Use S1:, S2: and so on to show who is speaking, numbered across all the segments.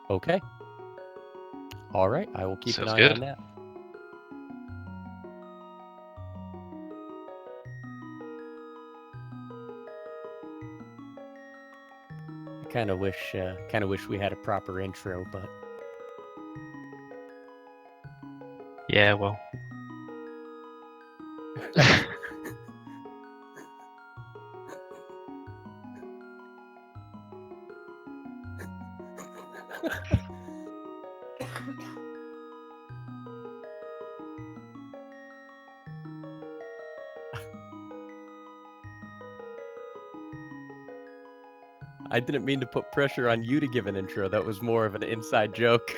S1: Okay. All right, I will keep an
S2: Sounds
S1: eye
S2: good.
S1: on that. I kind of wish we had a proper intro, but
S2: Yeah, well.
S1: I didn't mean to put pressure on you to give an intro. That was more of an inside joke.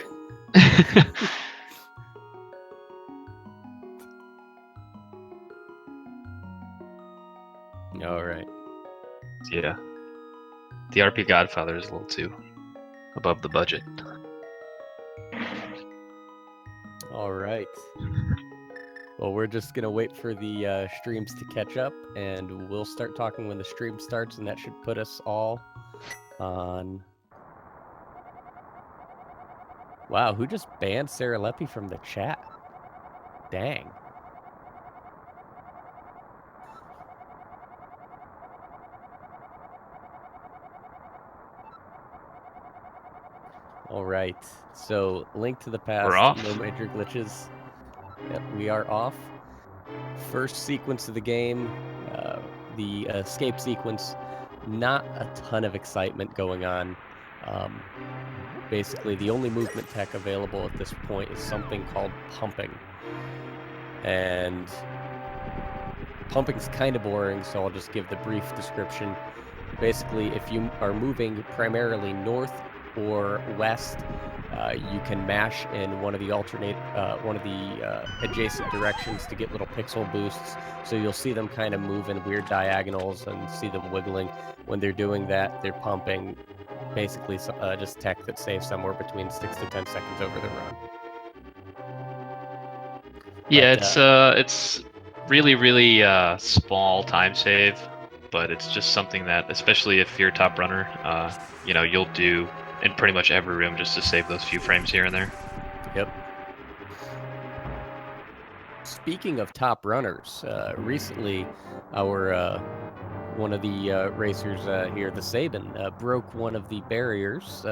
S1: All right.
S2: Yeah. The RP Godfather is a little too above the budget.
S1: All right. Well, we're just going to wait for the streams to catch up, and we'll start talking when the stream starts, and that should put us all on... Wow, who just banned Sarah Leppy from the chat? Dang. All right. So, Link to the Past,
S2: We're off.
S1: no major glitches. Yep, we are off. First sequence of the game, the escape sequence. Not a ton of excitement going on. Basically, the only movement tech available at this point is something called pumping. And pumping's kind of boring, so I'll just give the brief description. Basically, if you are moving primarily north or west, you can mash in one of the adjacent directions to get little pixel boosts. So you'll see them kind of move in weird diagonals and see them wiggling. When they're doing that, they're pumping. Basically, just tech that saves somewhere between 6 to 10 seconds over the run.
S2: Yeah,
S1: But,
S2: it's really small time save, but it's just something that, especially if you're a top runner, you'll do in pretty much every room just to save those few frames here and there.
S1: Yep. Speaking of top runners, recently our one of the racers here, the Saban, broke one of the barriers,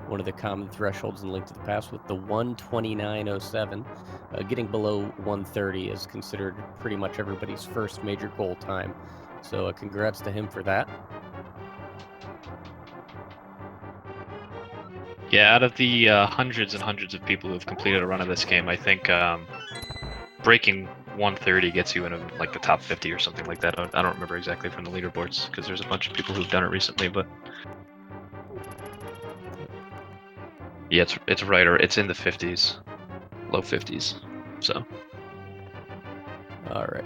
S1: one of the common thresholds in Link to the Past with the 1:29:07. Getting below 1:30 is considered pretty much everybody's first major goal time. So congrats to him for that.
S2: Yeah, out of the hundreds and hundreds of people who have completed a run of this game, I think breaking 130 gets you in like the top 50 or something like that. I don't remember exactly from the leaderboards because there's a bunch of people who've done it recently, but yeah, it's right, or it's in the 50s, low 50s. So
S1: All right.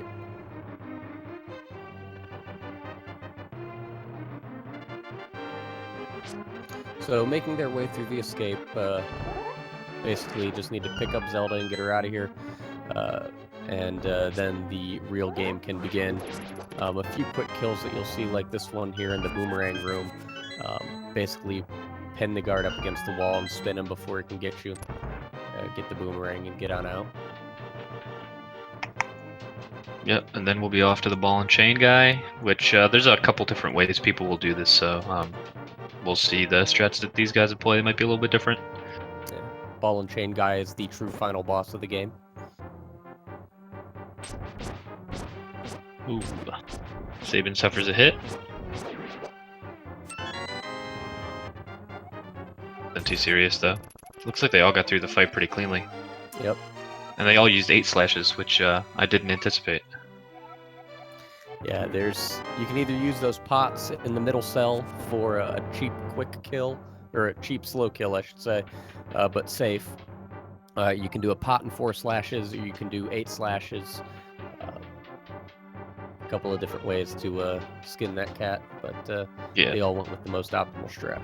S1: So making their way through the escape, basically just need to pick up Zelda and get her out of here. And then the real game can begin. A few quick kills that you'll see, like this one here in the boomerang room. Basically, pin the guard up against the wall and spin him before he can get you. Get the boomerang and get on out.
S2: yep, and then we'll be off to the ball and chain guy, which there's a couple different ways people will do this. So we'll see the strats that these guys have played. It might be a little bit different.
S1: Yeah. Ball and chain guy is the true final boss of the game.
S2: Ooh, Saban suffers a hit. Nothing too serious though. Looks like they all got through the fight pretty cleanly.
S1: Yep.
S2: And they all used 8 slashes, which I didn't anticipate.
S1: Yeah, you can either use those pots in the middle cell for a cheap quick kill, or a cheap slow kill, I should say, but safe. You can do a pot and 4 slashes, or you can do 8 slashes. A couple of different ways to skin that cat, but
S2: Yeah.
S1: they all went with the most optimal strat.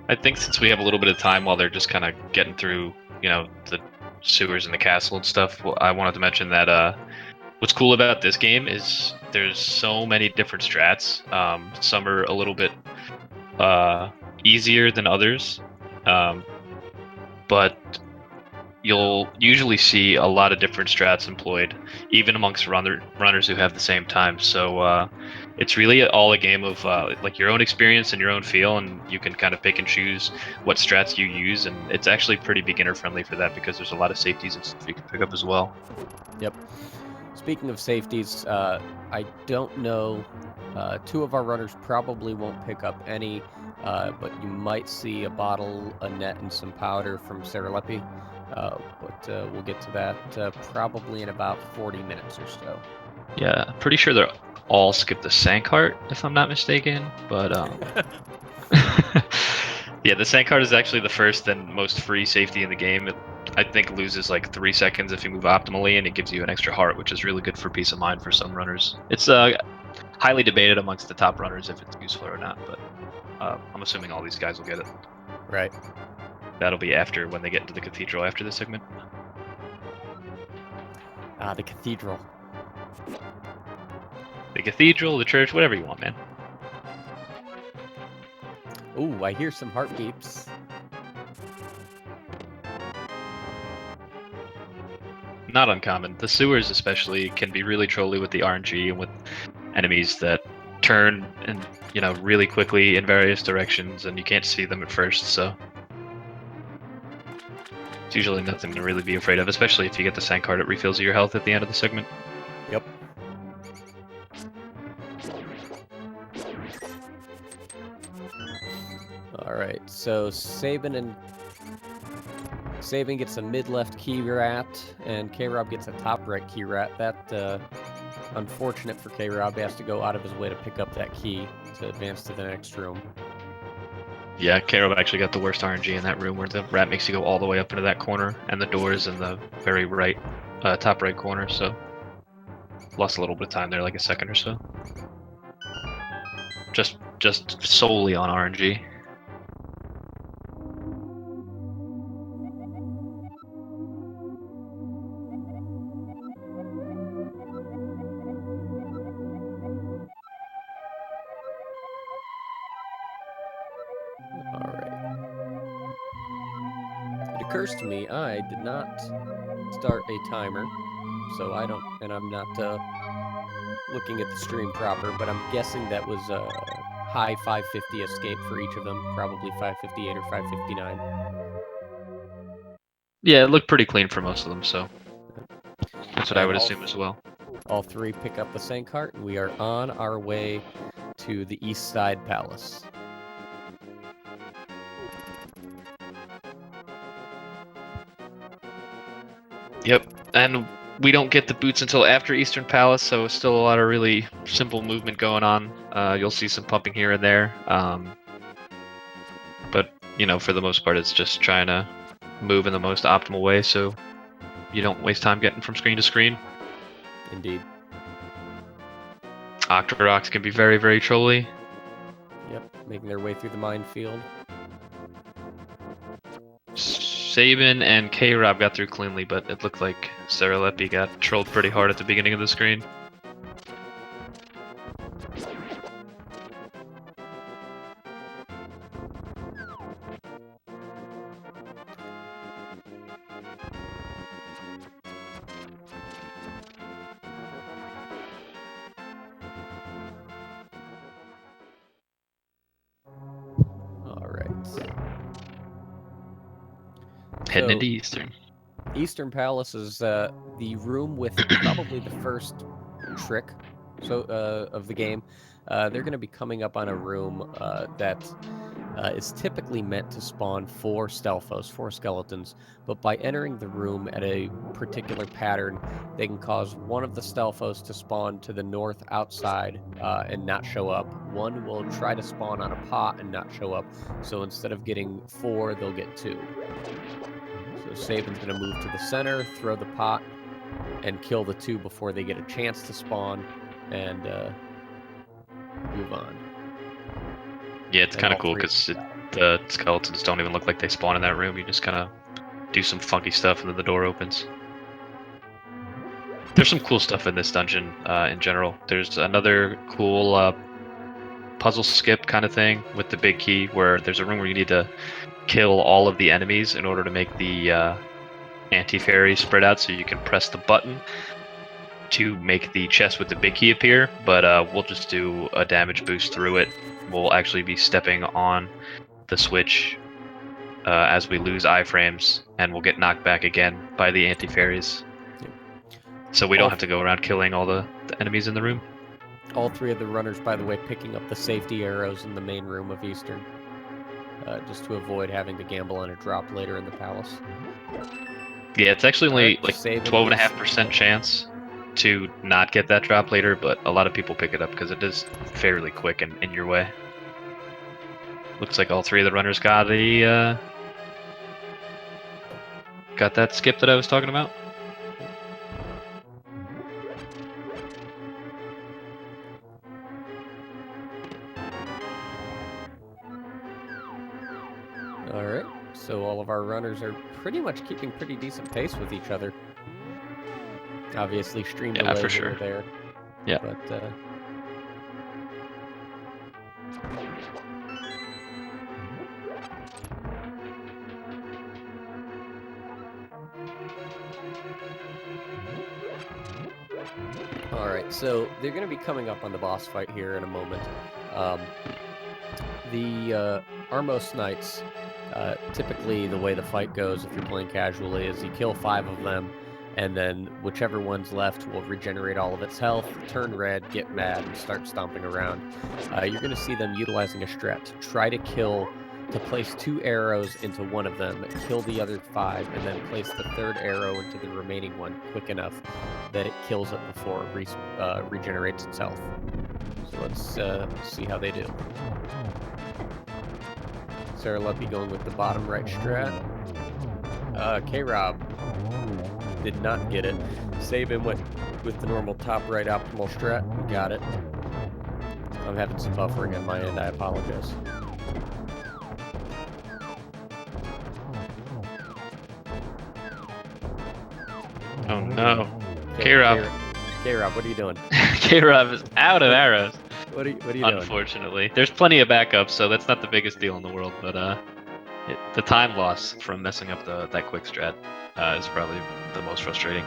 S2: I think since we have a little bit of time while they're just kind of getting through, the sewers and the castle and stuff, I wanted to mention that what's cool about this game is there's so many different strats. Some are a little bit easier than others. But you'll usually see a lot of different strats employed, even amongst runners who have the same time. So it's really all a game of like your own experience and your own feel, and you can kind of pick and choose what strats you use, and it's actually pretty beginner friendly for that because there's a lot of safeties and stuff you can pick up as well.
S1: Yep. Speaking of safeties, I don't know. Two of our runners probably won't pick up any, but you might see a bottle, a net, and some powder from Sarah Leppy. But we'll get to that probably in about 40 minutes or so.
S2: Yeah, pretty sure they're all skip the Sankart, if I'm not mistaken. But yeah, the Sankart is actually the first and most free safety in the game. It, I think, loses like 3 seconds if you move optimally, and it gives you an extra heart, which is really good for peace of mind for some runners. It's highly debated amongst the top runners if it's useful or not, but I'm assuming all these guys will get it.
S1: Right.
S2: That'll be after when they get into the cathedral after this segment.
S1: The cathedral.
S2: The cathedral, the church, whatever you want, man.
S1: Ooh, I hear some heart beeps.
S2: Not uncommon. The sewers especially can be really trolly with the RNG and with enemies that turn and really quickly in various directions, and you can't see them at first, so it's usually nothing to really be afraid of, especially if you get the sand card. It refills your health at the end of the segment.
S1: Yep. Alright, so Sabin gets a mid-left key rat, and K-Rob gets a top-right key rat. That, unfortunate for K-Rob, he has to go out of his way to pick up that key to advance to the next room.
S2: Yeah, Karob actually got the worst RNG in that room where the rat makes you go all the way up into that corner, and the door is in the very right, top right corner, so lost a little bit of time there, like a second or so. Just solely on RNG.
S1: Alright. It occurs to me I did not start a timer, so I don't, and I'm not looking at the stream proper, but I'm guessing that was a high 550 escape for each of them, probably 558 or 559.
S2: Yeah, it looked pretty clean for most of them, so that's what I
S1: And
S2: would assume as well.
S1: all three pick up the sand cart, and we are on our way to the East Side Palace.
S2: Yep, and we don't get the boots until after Eastern Palace, so still a lot of really simple movement going on. You'll see some pumping here and there, but for the most part, it's just trying to move in the most optimal way so you don't waste time getting from screen to screen.
S1: Indeed.
S2: Octoroks can be very, very trolly.
S1: Yep, making their way through the minefield.
S2: Sabin and K-Rob got through cleanly, but it looked like Sarah Leppy got trolled pretty hard at the beginning of the screen. Heading into Eastern.
S1: Eastern Palace is the room with probably the first trick of the game. They're going to be coming up on a room that is typically meant to spawn 4 Stelphos, 4 skeletons, but by entering the room at a particular pattern, they can cause one of the Stelphos to spawn to the north outside and not show up. One will try to spawn on a pot and not show up, so instead of getting 4, they'll get 2. So Sabin's going to move to the center, throw the pot, and kill the 2 before they get a chance to spawn, and move on.
S2: Yeah, it's kind of cool because the skeletons don't even look like they spawn in that room. You just kind of do some funky stuff and then the door opens. There's some cool stuff in this dungeon in general. There's another cool puzzle skip kind of thing with the big key, where there's a room where you need to kill all of the enemies in order to make the anti-fairy spread out, so you can press the button to make the chest with the big key appear. But we'll just do a damage boost through it. We'll actually be stepping on the switch as we lose iframes, and we'll get knocked back again by the anti-fairies. So we don't have to go around killing all the enemies in the room.
S1: All three of the runners, by the way, picking up the safety arrows in the main room of Eastern, just to avoid having to gamble on a drop later in the palace.
S2: Yeah, it's actually only like 12.5% chance to not get that drop later, but a lot of people pick it up because it is fairly quick and in your way. Looks like all three of the runners got the got that skip that I was talking about.
S1: All right, so all of our runners are pretty much keeping pretty decent pace with each other. Obviously, stream delay
S2: for
S1: here
S2: sure.
S1: or there.
S2: Yeah.
S1: But all right, so they're going to be coming up on the boss fight here in a moment. The Armos Knights, typically the way the fight goes if you're playing casually is you kill 5 of them, and then whichever one's left will regenerate all of its health, turn red, get mad, and start stomping around. You're going to see them utilizing a strat to try to place 2 arrows into one of them, kill the other 5, and then place the 3rd arrow into the remaining one quick enough that it kills it before it regenerates its health. So let's see how they do. Sarah Luppy going with the bottom right strat. K-Rob did not get it. Sabin went with the normal top right optimal strat. Got it. I'm having some buffering on my end. I apologize.
S2: Oh no. K-Rob.
S1: K-Rob, what are you doing?
S2: K-Rob is out of arrows.
S1: What are you doing?
S2: Unfortunately. There's plenty of backups, so that's not the biggest deal in the world, but the time loss from messing up that quick strat is probably the most frustrating.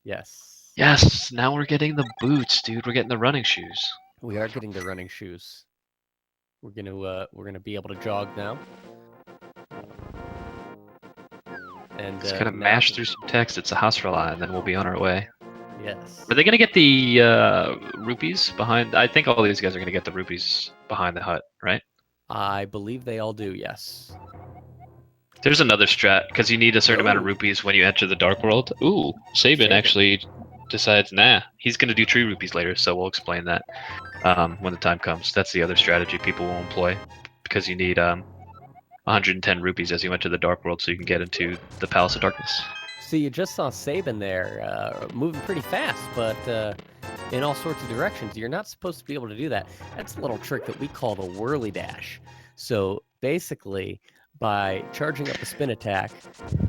S1: Yes.
S2: Yes, now we're getting the boots, dude. We're getting the running shoes.
S1: We are getting the running shoes. We're gonna be able to jog now. And
S2: just gotta mash through some text. It's a house rely, and then we'll be on our way.
S1: Yes.
S2: Are they gonna get the rupees behind? I think all these guys are gonna get the rupees behind the hut, right?
S1: I believe they all do. Yes.
S2: There's another strat because you need a certain amount of rupees when you enter the Dark World. Ooh, Sabin actually decides, nah, he's gonna do 3 rupees later, so we'll explain that when the time comes. That's the other strategy people will employ because you need 110 rupees as you enter the Dark World so you can get into the Palace of Darkness.
S1: So you just saw Sabin there moving pretty fast, but in all sorts of directions. You're not supposed to be able to do that. That's a little trick that we call the whirly dash. So basically, by charging up a spin attack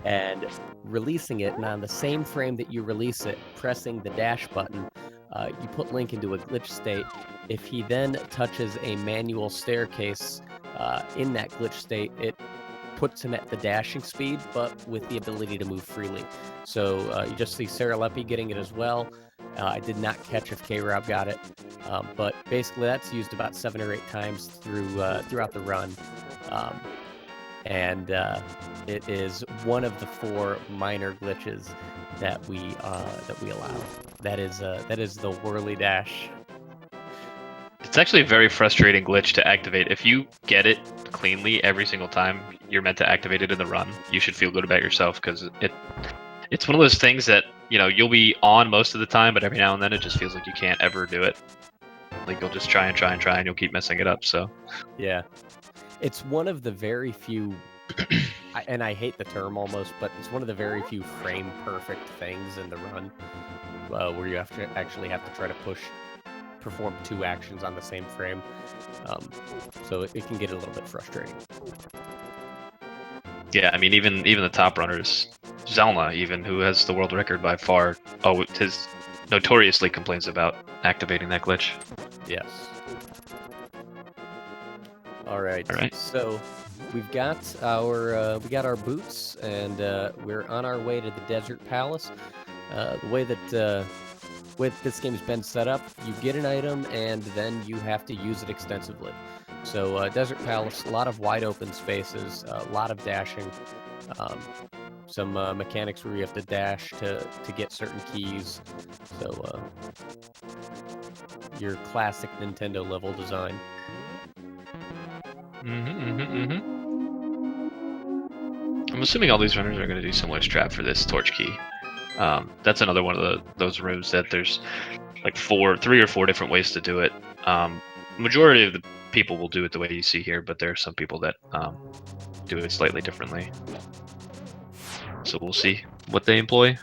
S1: and releasing it, and on the same frame that you release it, pressing the dash button, you put Link into a glitch state. If he then touches a manual staircase in that glitch state, it puts him at the dashing speed, but with the ability to move freely. So you just see Sarah Leppy getting it as well. I did not catch if K-Rob got it, but basically that's used about 7 or 8 times throughout the run. And it is one of the 4 minor glitches that we allow. That is the whirly dash.
S2: It's actually a very frustrating glitch to activate. If you get it cleanly every single time you're meant to activate it in the run, you should feel good about yourself because it's one of those things that, you know, you'll be on most of the time, but every now and then it just feels like you can't ever do it. Like you'll just try and you'll keep messing it up. So
S1: yeah, it's one of the very few, and I hate the term almost, but it's one of the very few frame perfect things in the run where you actually have to try to perform 2 actions on the same frame. So it can get a little bit frustrating.
S2: Yeah, I mean, even the top runners, Zelda, even who has the world record by far, his notoriously complains about activating that glitch.
S1: Yes. All right.
S2: All right.
S1: So we got our boots, and we're on our way to the Desert Palace. The way that this game's been set up, you get an item, and then you have to use it extensively. So Desert Palace, a lot of wide open spaces, a lot of dashing. Um, some mechanics where you have to dash to get certain keys. So your classic Nintendo level design.
S2: I'm assuming all these runners are going to do similar strat for this torch key. That's another one of those rooms that there's like 3 or 4 different ways to do it. Majority of the people will do it the way you see here, but there are some people that do it slightly differently. So we'll see what they employ.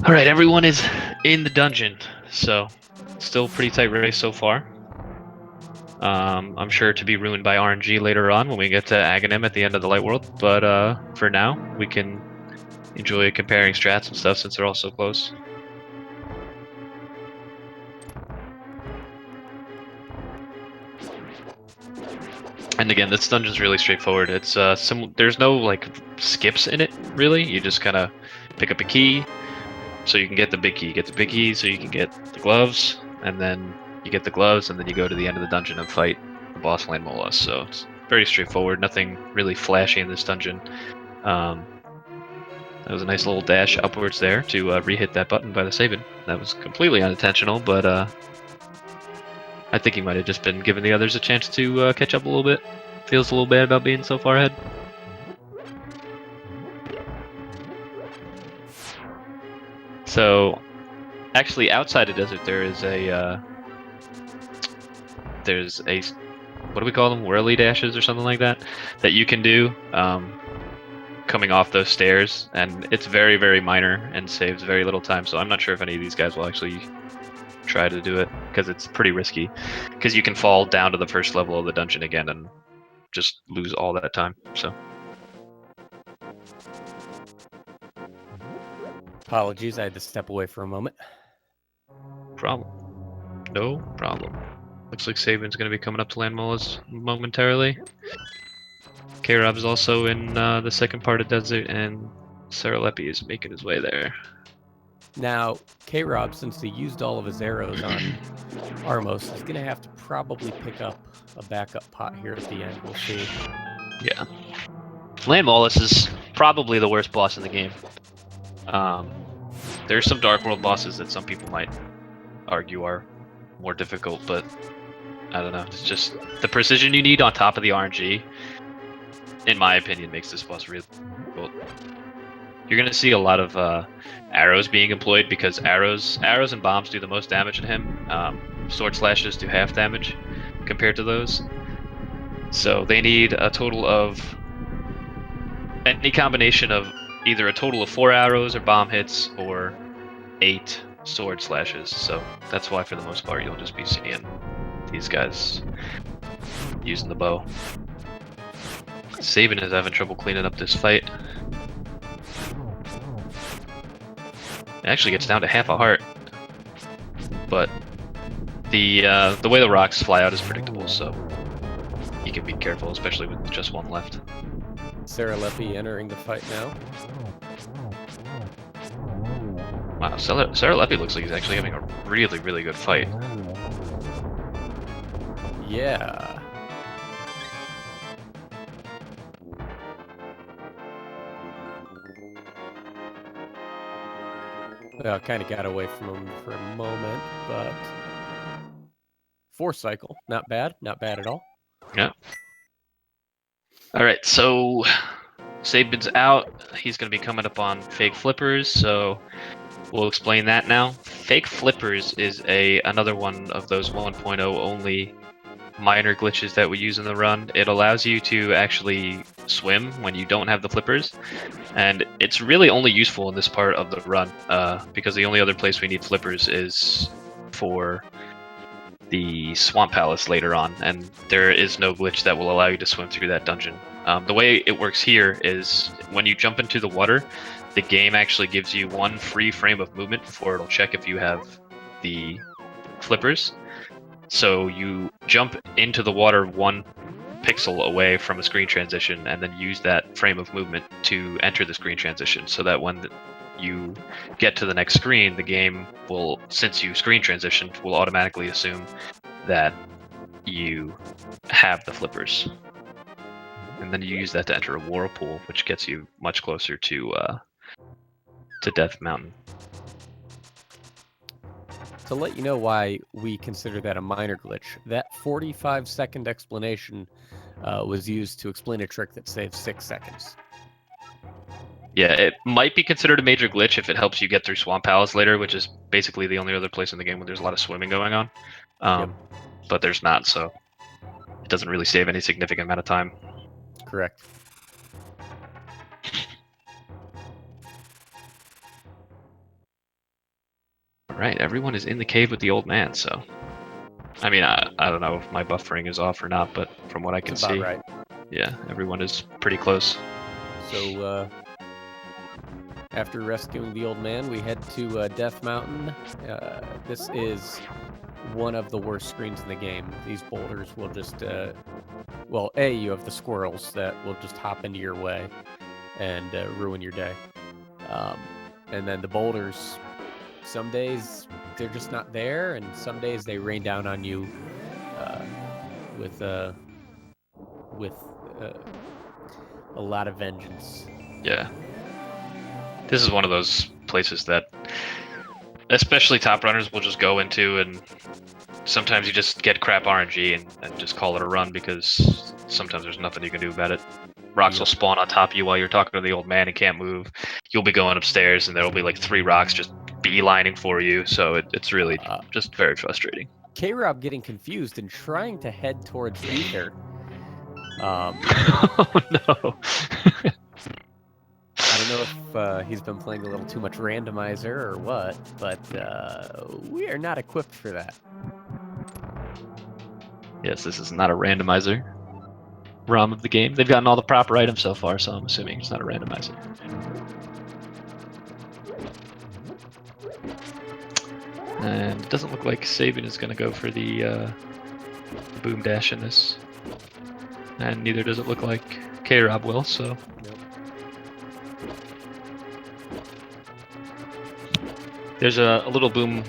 S2: All right, everyone is in the dungeon, so still pretty tight race so far. I'm sure to be ruined by RNG later on when we get to Aghanim at the end of the Light World, but for now, we can enjoy comparing strats and stuff since they're all so close. And again, this dungeon's really straightforward. It's there's no like skips in it really. You just kind of pick up a key, so you can get the big key. Get the big key, so you can get the gloves, and then you get the gloves, and then you go to the end of the dungeon and fight the boss Land Mollusk. So it's very straightforward. Nothing really flashy in this dungeon. That was a nice little dash upwards there to re-hit that button by the Sabin. That was completely unintentional, but I think he might have just been giving the others a chance to catch up a little bit. Feels a little bad about being so far ahead. So, actually, outside of Desert, there's a what do we call them? Whirly dashes or something like that you can do coming off those stairs, and it's very, very minor and saves very little time. So I'm not sure if any of these guys will actually try to do it because it's pretty risky. Because you can fall down to the first level of the dungeon again and just lose all that time. So.
S1: Apologies, I had to step away for a moment.
S2: Problem. No problem. Looks like Sabin's going to be coming up to Land Mollusk momentarily. K-Rob is also in the second part of Desert, and Saralepi is making his way there.
S1: Now, K-Rob, since he used all of his arrows on Armos, is going to have to probably pick up a backup pot here at the end. We'll see.
S2: Yeah. Land Mollusk is probably the worst boss in the game. There's some Dark World bosses that some people might argue are more difficult, but I don't know. It's just the precision you need on top of the RNG, in my opinion, makes this boss really difficult. You're going to see a lot of arrows being employed because arrows and bombs do the most damage to him. Sword slashes do half damage compared to those. So they need a total of any combination of either a total of 4 arrows or bomb hits or 8 sword slashes. So that's why for the most part you'll just be seeing these guys using the bow. Sabin is having trouble cleaning up this fight. It actually gets down to half a heart, but the way the rocks fly out is predictable, so you can be careful, especially with just one left.
S1: Saralepi entering the fight now.
S2: Wow, Saralepi looks like he's actually having a really, really good fight.
S1: Yeah. Well, kind of got away from him for a moment, but 4th cycle, not bad at all.
S2: Yeah. All right, so Sabin's out. He's going to be coming up on fake flippers, so we'll explain that now. Fake flippers is another one of those 1.0 only minor glitches that we use in the run. It allows you to actually swim when you don't have the flippers, and it's really only useful in this part of the run because the only other place we need flippers is for the Swamp Palace later on, and there is no glitch that will allow you to swim through that dungeon The way it works here is when you jump into the water, the game actually gives you one free frame of movement before it'll check if you have the flippers. So you jump into the water 1 pixel away from a screen transition and then use that frame of movement to enter the screen transition, so that when you get to the next screen, the game will, since you screen transitioned, will automatically assume that you have the flippers. And then you use that to enter a whirlpool, which gets you much closer to Death Mountain.
S1: To let you know why we consider that a minor glitch, that 45-second explanation was used to explain a trick that saves 6 seconds.
S2: Yeah, it might be considered a major glitch if it helps you get through Swamp Palace later, which is basically the only other place in the game where there's a lot of swimming going on.
S1: Yep.
S2: But there's not, so it doesn't really save any significant amount of time.
S1: Correct.
S2: Alright, everyone is in the cave with the old man, so... I mean, I don't know if my buffering is off or not, but from what I can
S1: That's about
S2: see...
S1: right.
S2: Yeah, everyone is pretty close.
S1: So, after rescuing the old man, we head to Death Mountain. This is one of the worst screens in the game. These boulders will just... well, A, you have the squirrels that will just hop into your way and ruin your day. And then the boulders... Some days they're just not there, and some days they rain down on you with a lot of vengeance.
S2: Yeah. This is one of those places that especially top runners will just go into, and sometimes you just get crap RNG and just call it a run, because sometimes there's nothing you can do about it. Rocks will spawn on top of you while you're talking to the old man and can't move. You'll be going upstairs and there'll be like 3 rocks just beelining for you, so it's really just very frustrating.
S1: K-Rob getting confused and trying to head towards Ether.
S2: Oh no.
S1: I don't know if he's been playing a little too much randomizer or what, but we are not equipped for that.
S2: Yes, this is not a randomizer ROM of the game. They've gotten all the proper items so far, so I'm assuming it's not a randomizer. And it doesn't look like Sabin is going to go for the boom dash in this. And neither does it look like K-Rob will, so...
S1: Nope.
S2: There's a little boom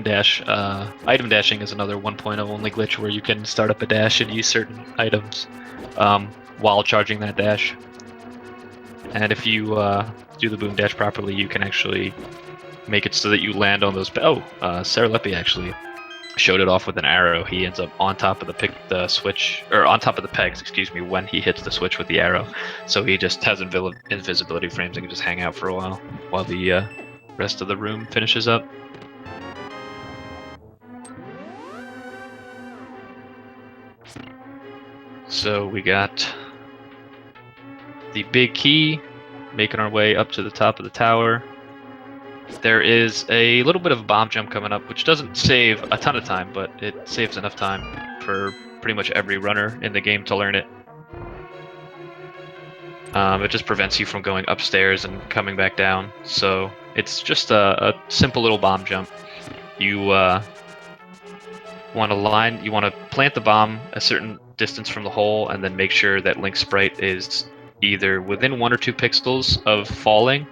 S2: dash. Item dashing is another 1.0 only glitch where you can start up a dash and use certain items while charging that dash. And if you do the boom dash properly, you can actually make it so that you land on those... Saralepi actually showed it off with an arrow. He ends up on top of the switch, or on top of the pegs, excuse me, when he hits the switch with the arrow. So he just has invisibility frames and can just hang out for a while the rest of the room finishes up. So we got the big key, making our way up to the top of the tower. There is a little bit of a bomb jump coming up, which doesn't save a ton of time, but it saves enough time for pretty much every runner in the game to learn it. It just prevents you from going upstairs and coming back down, so it's just a simple little bomb jump. You want to plant the bomb a certain distance from the hole, and then make sure that Link's sprite is either within 1 or 2 pixels of falling,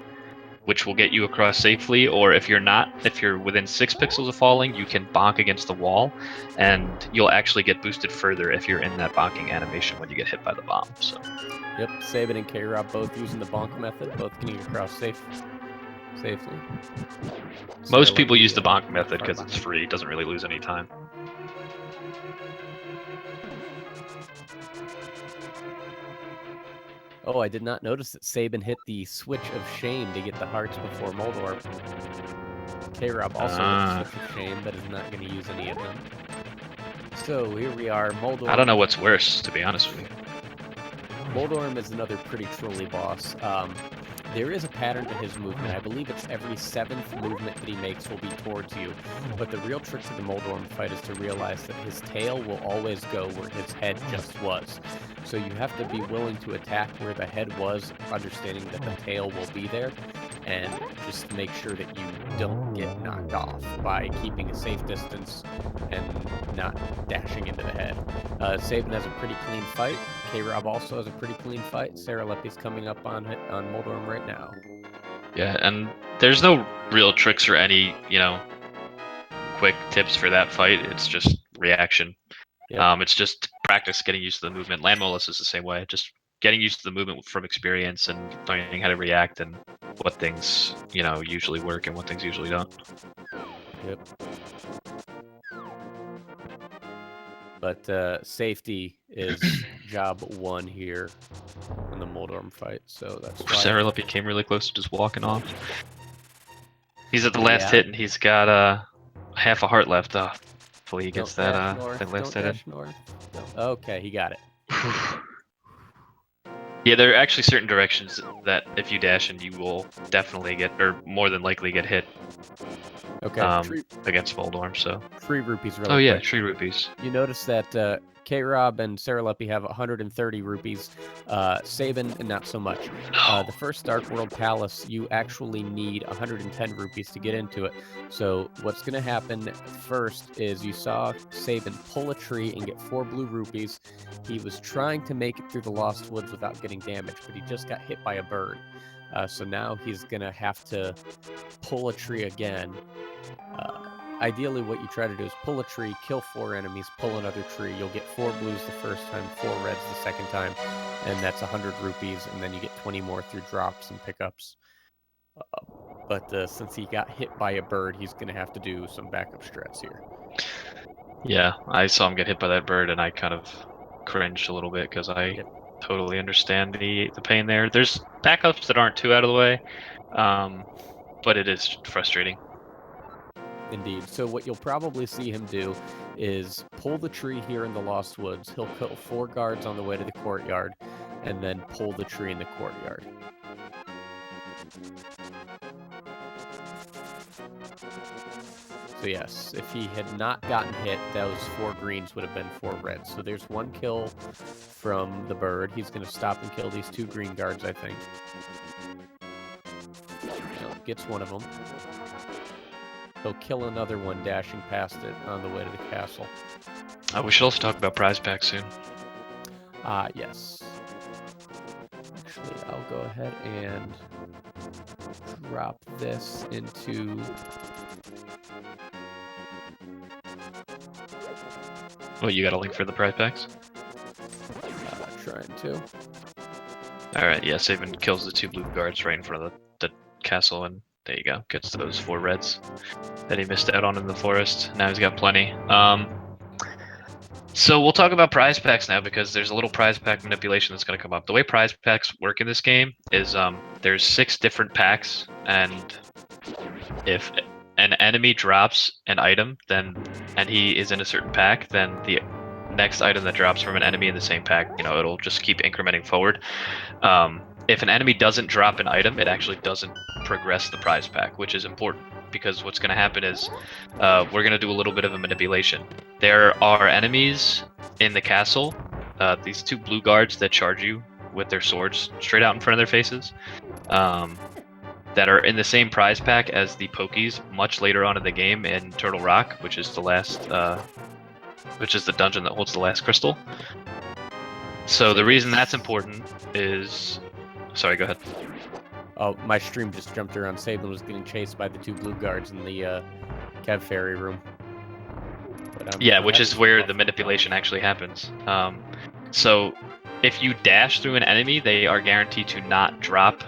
S2: which will get you across safely, or if you're within 6 pixels of falling, you can bonk against the wall, and you'll actually get boosted further if you're in that bonking animation when you get hit by the bomb. So.
S1: Yep, Sabin and K-Rob both using the bonk method, both getting across safely.
S2: Most people use the bonk method because it's free, it doesn't really lose any time.
S1: Oh, I did not notice that Sabin hit the switch of shame to get the hearts before Moldor. K-Rob also hit the switch of shame, but is not going to use any of them. So here we are, Moldor.
S2: I don't know what's worse, to be honest with you.
S1: Moldorm is another pretty trolly boss. There is a pattern to his movement. I believe it's every 7th movement that he makes will be towards you. But the real trick to the Moldorm fight is to realize that his tail will always go where his head just was. So you have to be willing to attack where the head was, understanding that the tail will be there, and just make sure that you don't get knocked off by keeping a safe distance and not dashing into the head. Saban has a pretty clean fight. K-Rob also has a pretty clean fight. Sarah Leppy's coming up on Moldorm right now.
S2: Yeah, and there's no real tricks or any, quick tips for that fight. It's just reaction.
S1: Yep.
S2: It's just practice getting used to the movement. Land Molus is the same way. Just getting used to the movement from experience and learning how to react and what things, usually work and what things usually don't.
S1: Yep. But safety is job 1 here in the Moldorm fight, so that's why.
S2: Sarah Lippy came really close to just walking off. He's at the last hit and he's got half a heart left. Hopefully he gets that last hit in.
S1: North. Okay, he got it.
S2: Yeah, there are actually certain directions that if you dash in, you will definitely get, or more than likely get hit.
S1: Okay.
S2: Against Moldorm, so.
S1: 3 rupees really
S2: Oh yeah,
S1: quick.
S2: 3 rupees.
S1: You notice that K-Rob and Sarah Leppy have 130 rupees. Saban, not so much. The first Dark World Palace, you actually need 110 rupees to get into it. So what's going to happen first is you saw Saban pull a tree and get 4 blue rupees. He was trying to make it through the Lost Woods without getting damaged, but he just got hit by a bird. So now he's going to have to pull a tree again. Ideally, what you try to do is pull a tree, kill 4 enemies, pull another tree. You'll get 4 blues the first time, 4 reds the second time, and that's 100 rupees, and then you get 20 more through drops and pickups. But since he got hit by a bird, he's going to have to do some backup strats here.
S2: Yeah, I saw him get hit by that bird, and I kind of cringed a little bit because I totally understand the pain there. There's backups that aren't too out of the way, but it is frustrating.
S1: Indeed. So what you'll probably see him do is pull the tree here in the Lost Woods. He'll kill 4 guards on the way to the courtyard, and then pull the tree in the courtyard. So yes, if he had not gotten hit, those 4 greens would have been 4 reds. So there's 1 kill from the bird. He's going to stop and kill these 2 green guards, I think. Gets one of them. He'll kill another one dashing past it on the way to the castle.
S2: We should also talk about prize packs soon.
S1: Yes. Actually, I'll go ahead and drop this into...
S2: Oh, you got a link for the prize packs?
S1: Trying to.
S2: Alright, yeah, Saban kills the 2 blue guards right in front of the castle, and there you go. Gets those 4 reds that he missed out on in the forest. Now he's got plenty. So we'll talk about prize packs now, because there's a little prize pack manipulation that's going to come up. The way prize packs work in this game is there's 6 different packs, and if an enemy drops an item and he is in a certain pack, then the next item that drops from an enemy in the same pack, it'll just keep incrementing forward. If an enemy doesn't drop an item, it actually doesn't progress the prize pack, which is important, because what's going to happen is we're going to do a little bit of a manipulation. There are enemies in the castle, these 2 blue guards that charge you with their swords straight out in front of their faces, that are in the same prize pack as the Pokies much later on in the game in Turtle Rock, which is the last, which is the dungeon that holds the last crystal. So the reason that's important is... Sorry, go ahead.
S1: Oh, my stream just jumped around. Saban was getting chased by the 2 blue guards in the Kev Ferry room.
S2: Yeah, which is where the manipulation actually happens. So if you dash through an enemy, they are guaranteed to not drop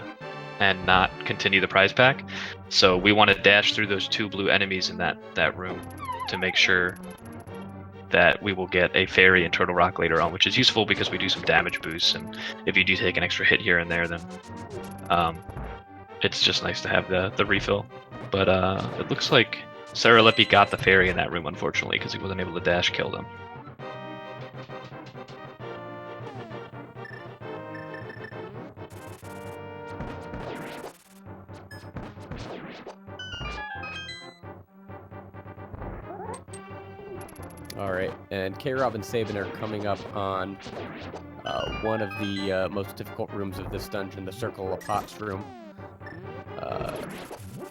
S2: and not continue the prize pack. So we want to dash through those 2 blue enemies in that room to make sure that we will get a fairy in Turtle Rock later on, which is useful because we do some damage boosts, and if you do take an extra hit here and there, then it's just nice to have the refill. But it looks like Sarah Lippy got the fairy in that room, unfortunately, because he wasn't able to dash kill them.
S1: All right, and K-Rob and Sabin are coming up on one of the most difficult rooms of this dungeon, the Circle of Pots room.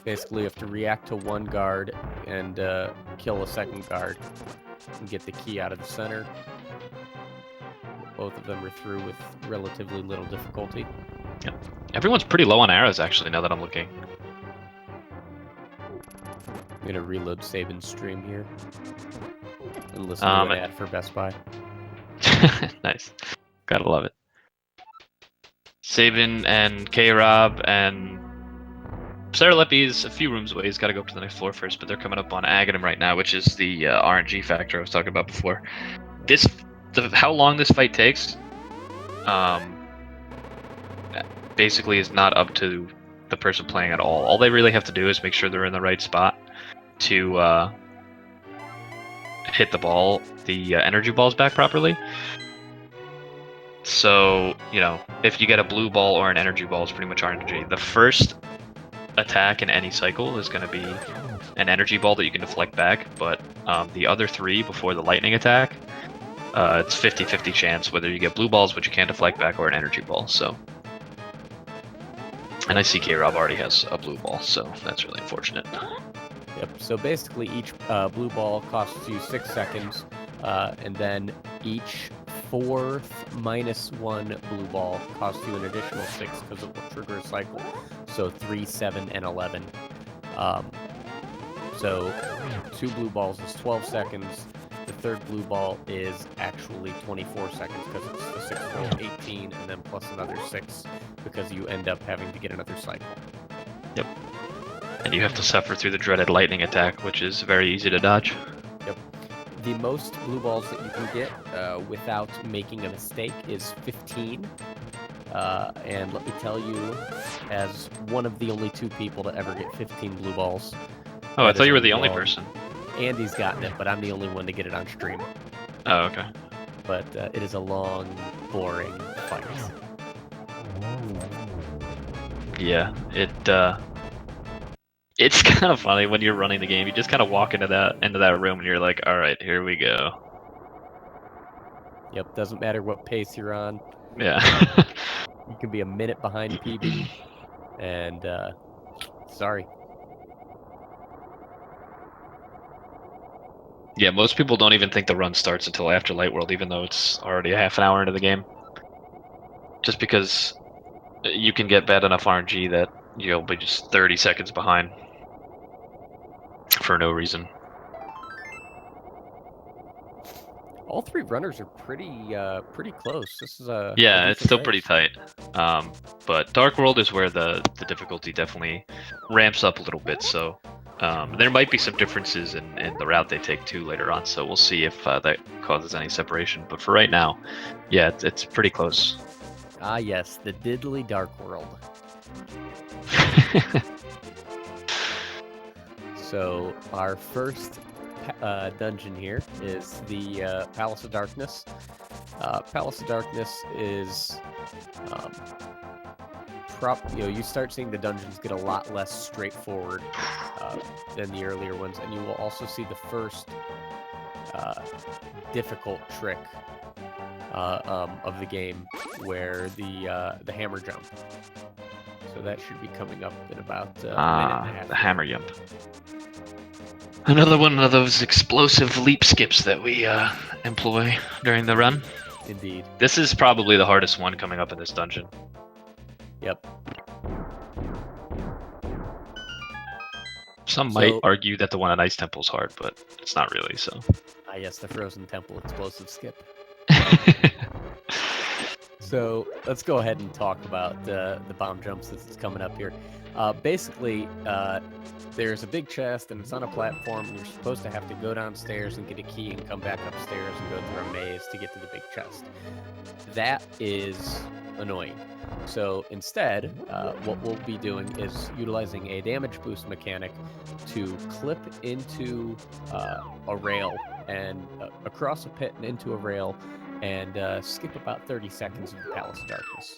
S1: Basically, you have to react to one guard and kill a second guard and get the key out of the center. Both of them are through with relatively little difficulty.
S2: Yep. Everyone's pretty low on arrows, actually, now that I'm looking.
S1: I'm going to reload Sabin's stream here and listen to an ad for Best Buy.
S2: Nice. Gotta love it. Sabin and K-Rob and Saralepi's a few rooms away. He's got to go up to the next floor first, but they're coming up on Aghanim right now, which is the RNG factor I was talking about before. How long this fight takes, basically is not up to the person playing at all. All they really have to do is make sure they're in the right spot to hit the energy balls back properly. So, if you get a blue ball or an energy ball, it's pretty much RNG. The first attack in any cycle is going to be an energy ball that you can deflect back, but the other three before the lightning attack, it's 50-50 chance whether you get blue balls, which you can't deflect back, or an energy ball. So, and I see K-Rob already has a blue ball, so that's really unfortunate.
S1: Yep, so basically each blue ball costs you 6 seconds, and then each fourth -1 blue ball costs you an additional 6 because it will trigger a cycle. So 3, 7, and 11. So 2 blue balls is 12 seconds. The third blue ball is actually 24 seconds because it's the 6th roll, 18, and then plus another 6 because you end up having to get another cycle.
S2: Yep. And you have to suffer through the dreaded lightning attack, which is very easy to dodge.
S1: Yep. The most blue balls that you can get without making a mistake is 15. And let me tell you, as one of the only 2 people to ever get 15 blue balls.
S2: Oh, I thought you were the only person.
S1: Andy's gotten it, but I'm the only one to get it on stream.
S2: Oh, okay.
S1: But it is a long, boring fight.
S2: Yeah, it's kind of funny when you're running the game. You just kind of walk into that room and you're like, all right, here we go.
S1: Yep, doesn't matter what pace you're on.
S2: Yeah.
S1: You can be a minute behind PB, and sorry.
S2: Yeah, most people don't even think the run starts until after Light World, even though it's already a half an hour into the game. Just because you can get bad enough RNG that you'll be just 30 seconds behind for no reason.
S1: All 3 runners are pretty close. This is a
S2: it's still pretty tight. But Dark World is where the difficulty definitely ramps up a little bit. So there might be some differences in the route they take too later on. So we'll see if that causes any separation. But for right now, yeah, it's pretty close.
S1: Ah, yes, the diddly Dark World. So our first dungeon here is the Palace of Darkness. Palace of Darkness is, you start seeing the dungeons get a lot less straightforward than the earlier ones, and you will also see the first difficult trick of the game, where the hammer jump. So that should be coming up in about a minute and a half.
S2: The hammer jump. Another one of those explosive leap skips that we employ during the run.
S1: Indeed.
S2: This is probably the hardest one coming up in this dungeon.
S1: Yep.
S2: Some might argue that the one at Ice Temple is hard, but it's not really, so.
S1: Ah, yes, the Frozen Temple explosive skip. So let's go ahead and talk about the bomb jumps that's coming up here. Basically, there's a big chest and it's on a platform, and you're supposed to have to go downstairs and get a key and come back upstairs and go through a maze to get to the big chest. That is annoying. So instead, what we'll be doing is utilizing a damage boost mechanic to clip into a rail and across a pit and into a rail, and skip about 30 seconds of the Palace of Darkness.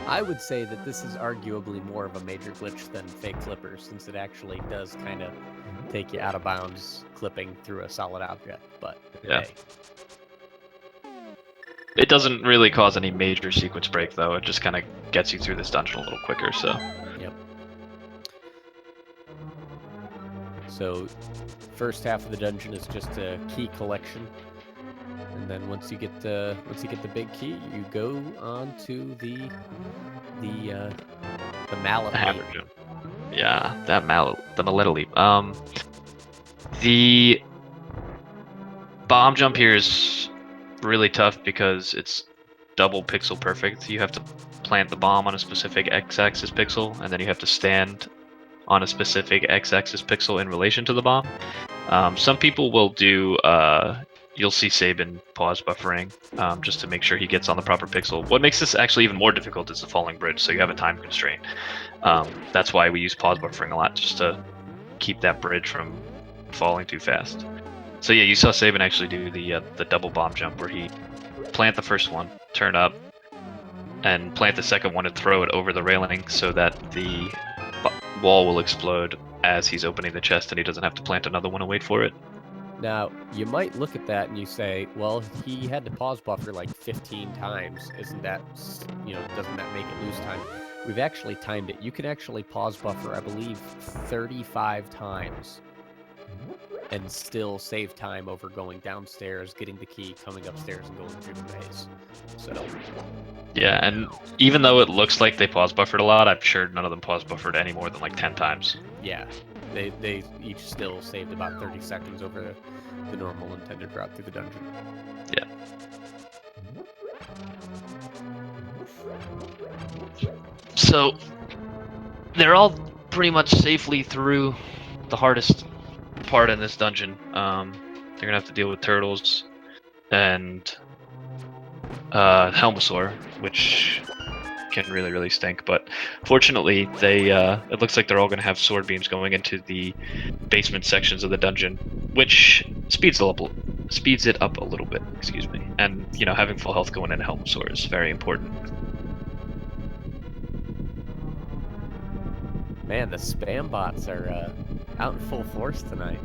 S1: I would say that this is arguably more of a major glitch than fake flippers, since it actually does kind of take you out of bounds, clipping through a solid object. But
S2: Yeah.
S1: hey,
S2: It doesn't really cause any major sequence break, though. It just kind of gets you through this dungeon a little quicker, so...
S1: yep. So, first half of the dungeon is just a key collection, and then once you get the big key, you go on to the mallet
S2: The hammer
S1: leap.
S2: jump. Yeah, the mallet leap. The bomb jump here is really tough because it's double pixel perfect. You have to plant the bomb on a specific x-axis pixel, and then you have to stand on a specific x-axis pixel in relation to the bomb. Some people will do, you'll see Sabin pause buffering just to make sure he gets on the proper pixel. What makes this actually even more difficult is the falling bridge, so you have a time constraint. That's why we use pause buffering a lot, just to keep that bridge from falling too fast. So yeah, you saw Sabin actually do the double bomb jump where he plant the first one, turn up, and plant the second one and throw it over the railing so that the wall will explode as he's opening the chest and he doesn't have to plant another one and wait for it.
S1: Now, you might look at that and you say, well, he had to pause buffer like 15 times. Isn't that, doesn't that make it lose time? We've actually timed it. You can actually pause buffer, I believe, 35 times and still save time over going downstairs, getting the key, coming upstairs, and going through the maze. So,
S2: yeah, and even though it looks like they pause buffered a lot, I'm sure none of them pause buffered any more than like 10 times.
S1: Yeah, they each still saved about 30 seconds over the normal intended route through the dungeon.
S2: Yeah. So, they're all pretty much safely through the hardest part in this dungeon. They're gonna have to deal with turtles and Helmosaur, which can really stink. But fortunately, they it looks like they're all gonna have sword beams going into the basement sections of the dungeon, which speeds it up a little bit. Excuse me. And having full health going into Helmosaur is very important.
S1: Man, the spam bots are out in full force tonight.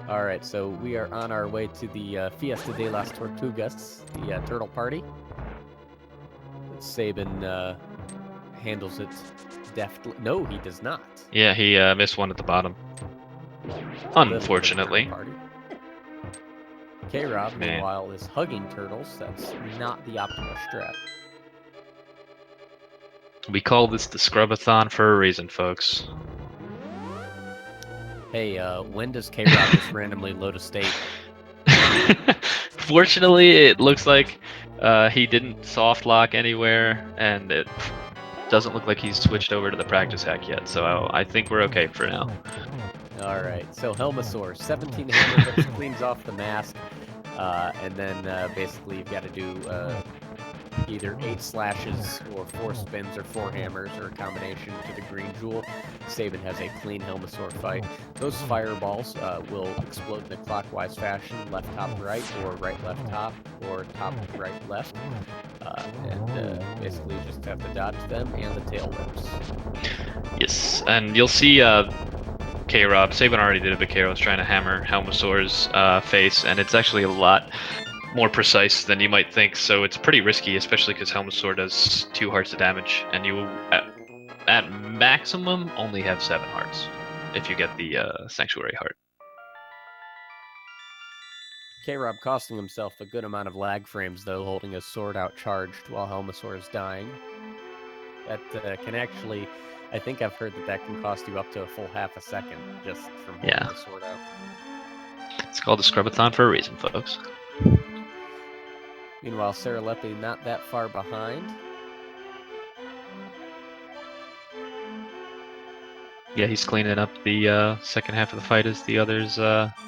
S1: All right, so we are on our way to the Fiesta de las Tortugas, the turtle party. Sabin handles it deftly. No, he does not.
S2: Yeah, he missed one at the bottom. Unfortunately.
S1: K-Rob, meanwhile, is hugging turtles. That's not the optimal strat.
S2: We call this the Scrubathon for a reason, folks.
S1: Hey, when does K-Rob just randomly load a state?
S2: Fortunately, it looks like he didn't soft lock anywhere, and it doesn't look like he's switched over to the practice hack yet, so I think we're okay for now.
S1: Alright, so Helmosaur, 17 hammer hits, cleans off the mask, and then basically you've got to do either 8 slashes or 4 spins or 4 hammers or a combination to the green jewel. Sabin has a clean Helmosaur fight. Those fireballs will explode in a clockwise fashion, left top right, or right left top, or top right left. And basically you just have to dodge them and the tail whips.
S2: Yes, and you'll see K-Rob, Sabin already did it, but K-Rob's trying to hammer Helmosaur's face, and it's actually a lot more precise than you might think, so it's pretty risky, especially because Helmosaur does 2 hearts of damage, and you at maximum only have 7 hearts if you get the Sanctuary heart.
S1: K-Rob costing himself a good amount of lag frames, though, holding his sword out charged while Helmosaur is dying. That can actually, I think I've heard that can cost you up to a full half a second just from holding the sword out.
S2: It's called the Scrubathon for a reason, folks.
S1: Meanwhile, Saralepi not that far behind.
S2: Yeah, he's cleaning up the second half of the fight as the others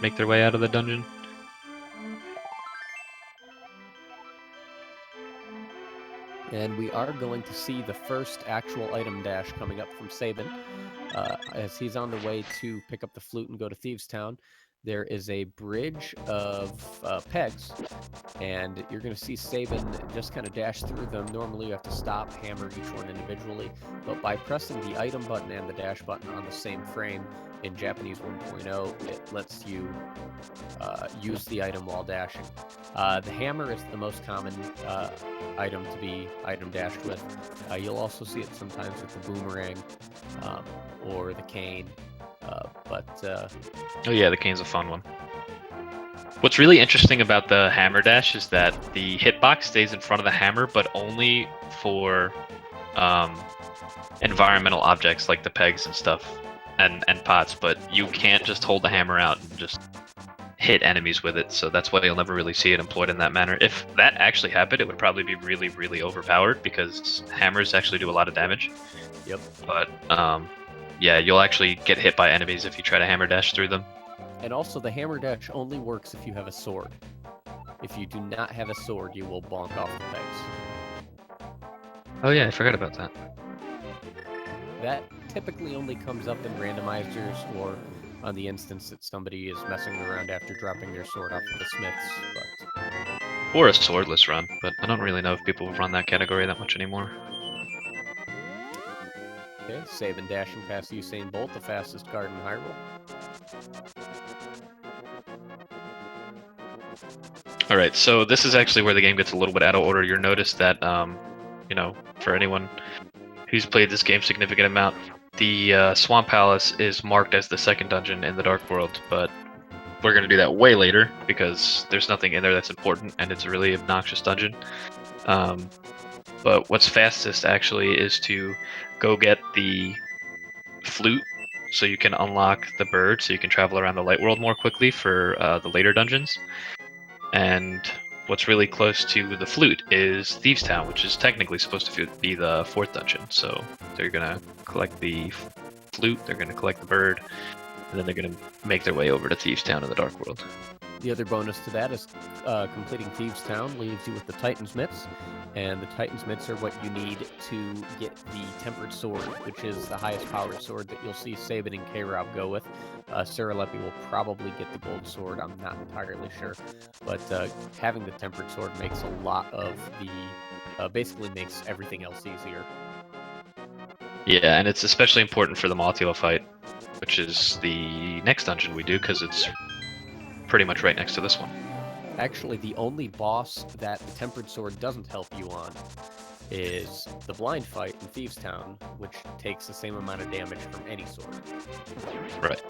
S2: make their way out of the dungeon.
S1: And we are going to see the first actual item dash coming up from Sabin. As he's on the way to pick up the flute and go to Thieves Town, there is a bridge of pegs, and you're going to see Saban just kind of dash through them. Normally you have to stop, hammer each one individually, but by pressing the item button and the dash button on the same frame in Japanese 1.0, it lets you use the item while dashing. The hammer is the most common item to be item dashed with. You'll also see it sometimes with the boomerang or the cane,
S2: Oh yeah, the cane's a fun one. What's really interesting about the hammer dash is that the hitbox stays in front of the hammer, but only for environmental objects like the pegs and stuff and pots, but you can't just hold the hammer out and just hit enemies with it, so that's why you'll never really see it employed in that manner. If that actually happened, it would probably be really, really overpowered because hammers actually do a lot of damage.
S1: Yep.
S2: But yeah, you'll actually get hit by enemies if you try to hammer dash through them.
S1: And also, the hammer dash only works if you have a sword. If you do not have a sword, you will bonk off the pegs.
S2: Oh yeah, I forgot about that.
S1: That typically only comes up in randomizers or on the instance that somebody is messing around after dropping their sword off of the smiths, but...
S2: Or a swordless run, but I don't really know if people run that category that much anymore.
S1: Okay, Saban dashing past Usain Bolt, the fastest guard in Hyrule.
S2: Alright, so this is actually where the game gets a little bit out of order. You'll notice that, you know, for anyone who's played this game significant amount, the Swamp Palace is marked as the second dungeon in the Dark World, but we're going to do that way later because there's nothing in there that's important and it's a really obnoxious dungeon. But what's fastest actually is to go get the flute so you can unlock the bird so you can travel around the light world more quickly for the later dungeons. And what's really close to the flute is Thieves Town, which is technically supposed to be the fourth dungeon. So they're going to collect the flute, they're going to collect the bird, and then they're going to make their way over to Thieves Town in the Dark World.
S1: The other bonus to that is completing Thieves Town leaves you with the Titan's Mitts, and the Titan's Mitts are what you need to get the Tempered Sword, which is the highest powered sword that you'll see Saban and K-Rob go with. Sarah Leppy will probably get the Gold Sword, I'm not entirely sure, but having the Tempered Sword makes a lot of the, basically makes everything else easier.
S2: Yeah, and it's especially important for the Maltio fight, which is the next dungeon we do, because it's pretty much right next to this one.
S1: Actually, the only boss that the Tempered Sword doesn't help you on is the blind fight in Thieves Town, which takes the same amount of damage from any sword.
S2: Right.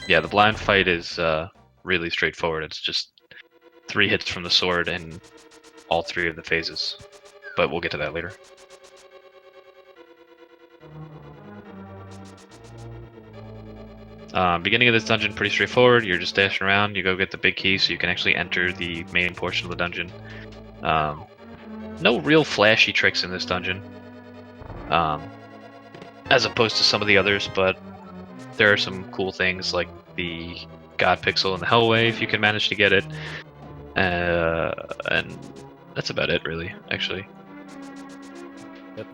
S2: Yeah, the blind fight is really straightforward. It's just 3 hits from the sword in all 3 of the phases, but we'll get to that later. Beginning of this dungeon, pretty straightforward. You're just dashing around. You go get the big key so you can actually enter the main portion of the dungeon. No real flashy tricks in this dungeon, as opposed to some of the others, but there are some cool things like the God Pixel in the Hellway, if you can manage to get it. And that's about it, really, actually.
S1: Yep.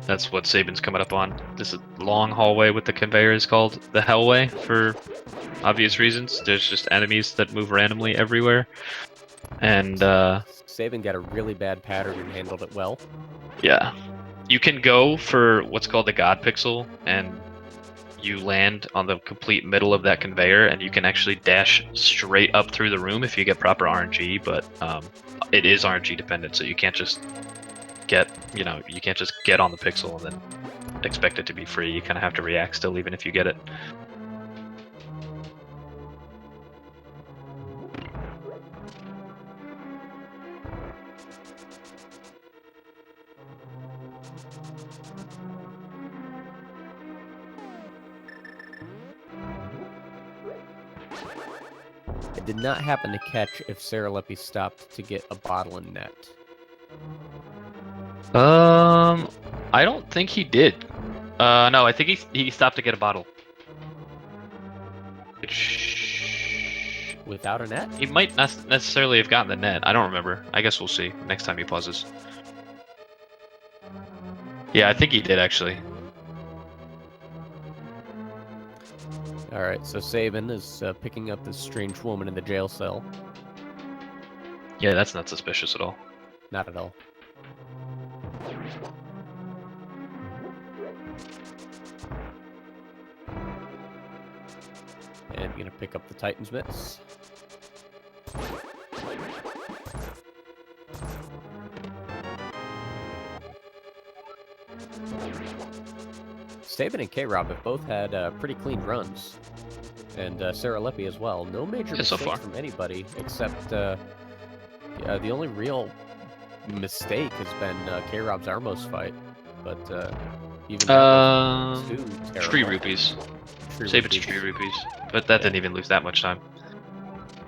S2: That's what Saban's coming up on. This long hallway with the conveyor is called the Hellway for obvious reasons. There's just enemies that move randomly everywhere. And
S1: Saban got a really bad pattern and handled it well.
S2: Yeah. You can go for what's called the God Pixel, and you land on the complete middle of that conveyor, and you can actually dash straight up through the room if you get proper RNG, but it is RNG dependent, so you can't just get on the pixel and then expect it to be free. You kind of have to react still, even if you get it.
S1: I did not happen to catch if Sarah Leppy stopped to get a bottle and net.
S2: I don't think he did. No, I think he stopped to get a bottle.
S1: Without a net?
S2: He might not necessarily have gotten the net. I don't remember. I guess we'll see next time he pauses. Yeah, I think he did actually.
S1: All right, so Saban is picking up this strange woman in the jail cell.
S2: Yeah, that's not suspicious at all.
S1: Not at all. And gonna pick up the Titan's mitts. Saban and K-Rob have both had pretty clean runs. And Sarah Leppy as well. No major
S2: Yeah, so
S1: mistakes
S2: far.
S1: from anybody, except the only real mistake has been K-Rob's Armos fight. But even that wasn't too terrible.
S2: Tree rupees. Saban's tree rupees. But that didn't even lose that much time.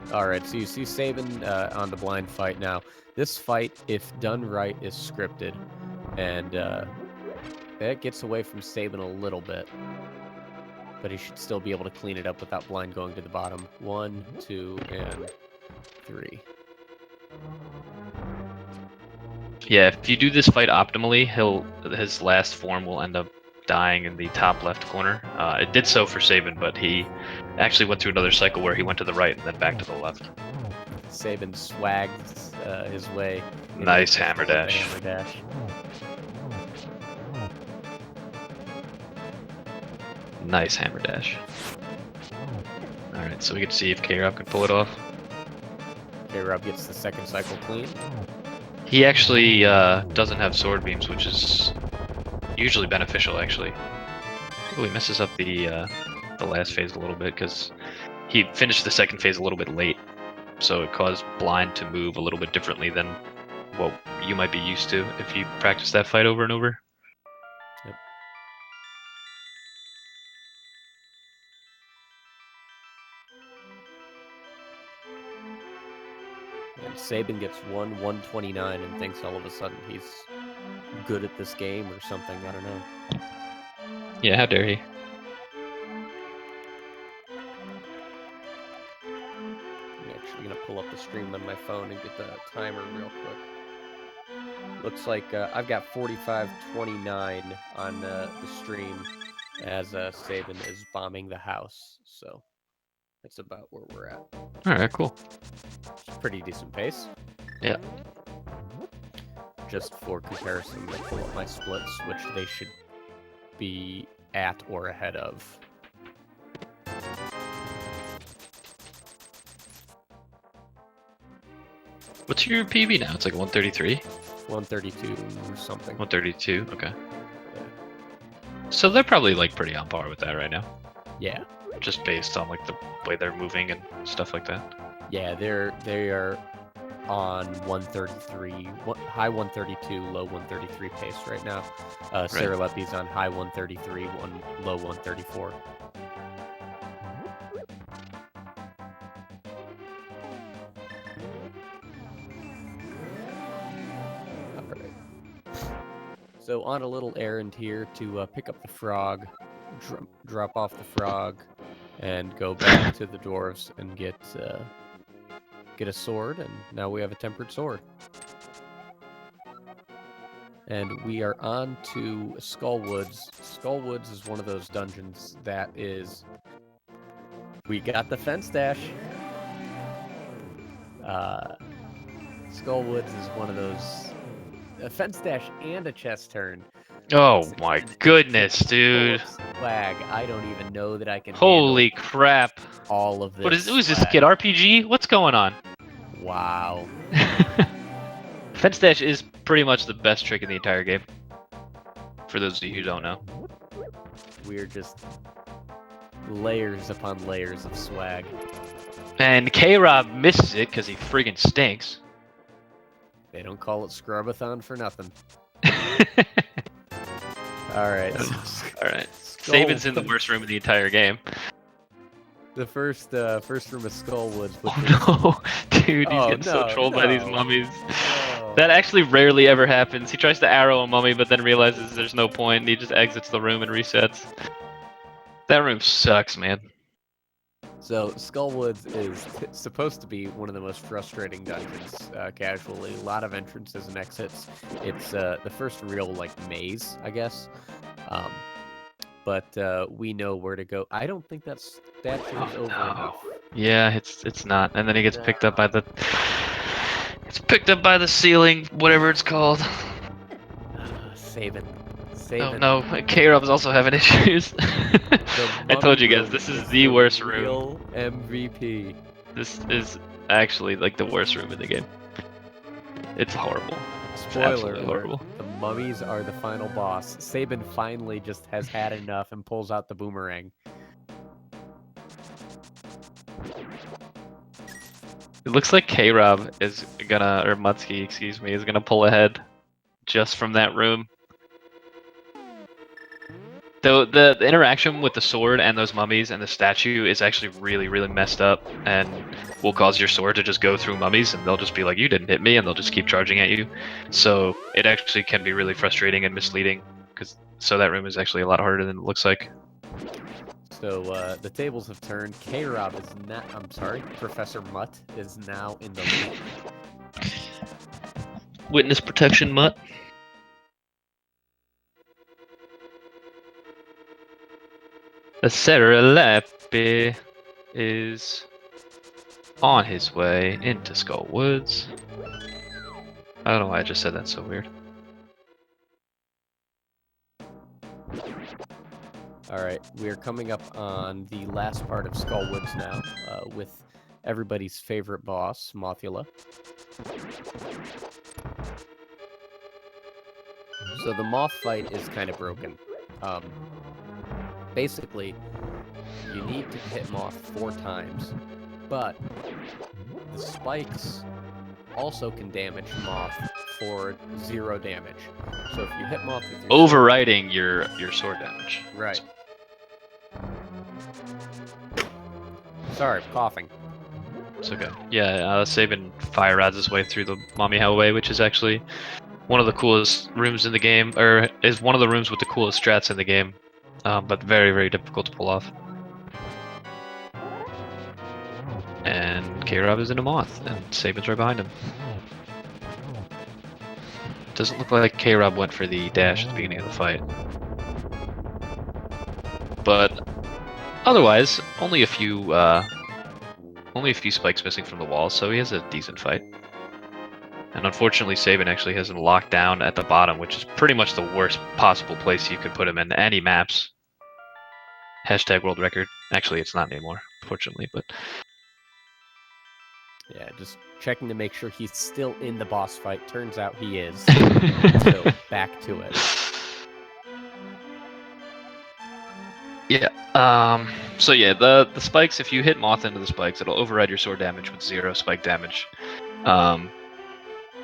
S1: Alright, so you see Saban on the blind fight now. This fight, if done right, is scripted. And that gets away from Saban a little bit. But he should still be able to clean it up without blind going to the bottom. 1, 2, and 3.
S2: Yeah, if you do this fight optimally, his last form will end up dying in the top left corner. It did so for Saban, but he actually went through another cycle where he went to the right and then back to the left.
S1: Saban swagged his way.
S2: Nice hammer dash.
S1: Hammer dash.
S2: Nice hammer dash. Alright, so we get to see if K-Rob can pull it off.
S1: K-Rob gets the second cycle clean.
S2: He actually doesn't have sword beams, which is usually beneficial, actually. Ooh, he messes up the last phase a little bit, because he finished the second phase a little bit late. So it caused blind to move a little bit differently than what you might be used to if you practice that fight over and over.
S1: Yep. And Saban gets 129 and thinks all of a sudden he's good at this game or something. I don't know.
S2: Yeah, how dare he?
S1: I'm actually going to pull up the stream on my phone and get the timer real quick. Looks like I've got 45:29 on the stream as Saban is bombing the house. So that's about where we're at.
S2: Alright, cool.
S1: It's pretty decent pace.
S2: Yeah.
S1: Just for comparison, I pull up my splits, which they should be at or ahead of.
S2: What's your PB now? It's like 133?
S1: 132 or something.
S2: 132, okay.
S1: Yeah.
S2: So they're probably like pretty on par with that right now.
S1: Yeah.
S2: Just based on like the way they're moving and stuff like that.
S1: Yeah, they are on 133, high 132, low 133 pace right now. Sarah Leppy's on high 133, low 134. Alright. So on a little errand here to pick up the frog, drop off the frog, and go back to the dwarves and get a sword, and now we have a tempered sword. And we are on to Skullwoods. Skullwoods is one of those dungeons that is... We got the fence dash. Skullwoods is one of those... A fence dash and a chest turn.
S2: Oh my goodness, dude.
S1: Swag. I don't even know that I can
S2: Holy crap.
S1: all of this.
S2: Who's this kid? RPG? What's going on?
S1: Wow.
S2: Fence dash is pretty much the best trick in the entire game. For those of you who don't know.
S1: We're just layers upon layers of swag.
S2: And K-Rob misses it because he friggin' stinks.
S1: They don't call it Scrubathon for nothing. Alright.
S2: Alright. Saban's in the worst room in the entire game.
S1: The first room of Skullwoods.
S2: Oh no, dude, he's getting so trolled by these mummies. That actually rarely ever happens. He tries to arrow a mummy, but then realizes there's no point, and he just exits the room and resets. That room sucks, man.
S1: So Skullwoods is supposed to be one of the most frustrating dungeons casually. A lot of entrances and exits. It's the first real like maze, I guess. Um, but we know where to go. I don't think that statue is over enough.
S2: Yeah, it's not. And then he gets picked up by the ceiling, whatever it's called.
S1: Save it.
S2: Oh
S1: Save it.
S2: no, K-Rob's also having issues.
S1: The
S2: I told
S1: mummy
S2: you guys,
S1: room
S2: this is the
S1: the
S2: worst room.
S1: real MVP.
S2: This is actually like the worst room in the game. It's horrible.
S1: Spoiler alert,
S2: horrible.
S1: the mummies are the final boss. Sabin finally just has had enough and pulls out the boomerang.
S2: It looks like K-Rob is gonna, or Mutski, excuse me, is gonna pull ahead just from that room. Though the interaction with the sword and those mummies and the statue is actually really, really messed up, and will cause your sword to just go through mummies, and they'll just be like, "You didn't hit me," and they'll just keep charging at you. So it actually can be really frustrating and misleading, so that room is actually a lot harder than it looks like.
S1: So the tables have turned. K-Rob is not. I'm sorry, Professor Mutt is now in the lead.
S2: Witness protection, Mutt. The Seralapi is on his way into Skull Woods. I don't know why I just said that so weird.
S1: Alright, we are coming up on the last part of Skullwoods now, with everybody's favorite boss, Mothula. So the moth fight is kind of broken. Basically, you need to hit moth 4 times, but the spikes also can damage moth for 0 damage. So if you hit moth with your
S2: overriding your sword damage.
S1: Right. Sorry, coughing.
S2: It's okay. Yeah, Sabin fire rods his way through the Mommy Hellway, which is actually one of the coolest rooms in the game, or is one of the rooms with the coolest strats in the game, but very, very difficult to pull off. And K-Rob is in a moth, and Sabin's right behind him. Doesn't look like K-Rob went for the dash at the beginning of the fight. But otherwise, only a few spikes missing from the wall, so he has a decent fight. And unfortunately, Sabin actually has him locked down at the bottom, which is pretty much the worst possible place you could put him in any maps. Hashtag world record. Actually, it's not anymore, fortunately, but...
S1: Yeah, just checking to make sure he's still in the boss fight. Turns out he is. So, back to it.
S2: Yeah, so yeah, the spikes, if you hit Moth into the spikes, it'll override your sword damage with 0 spike damage.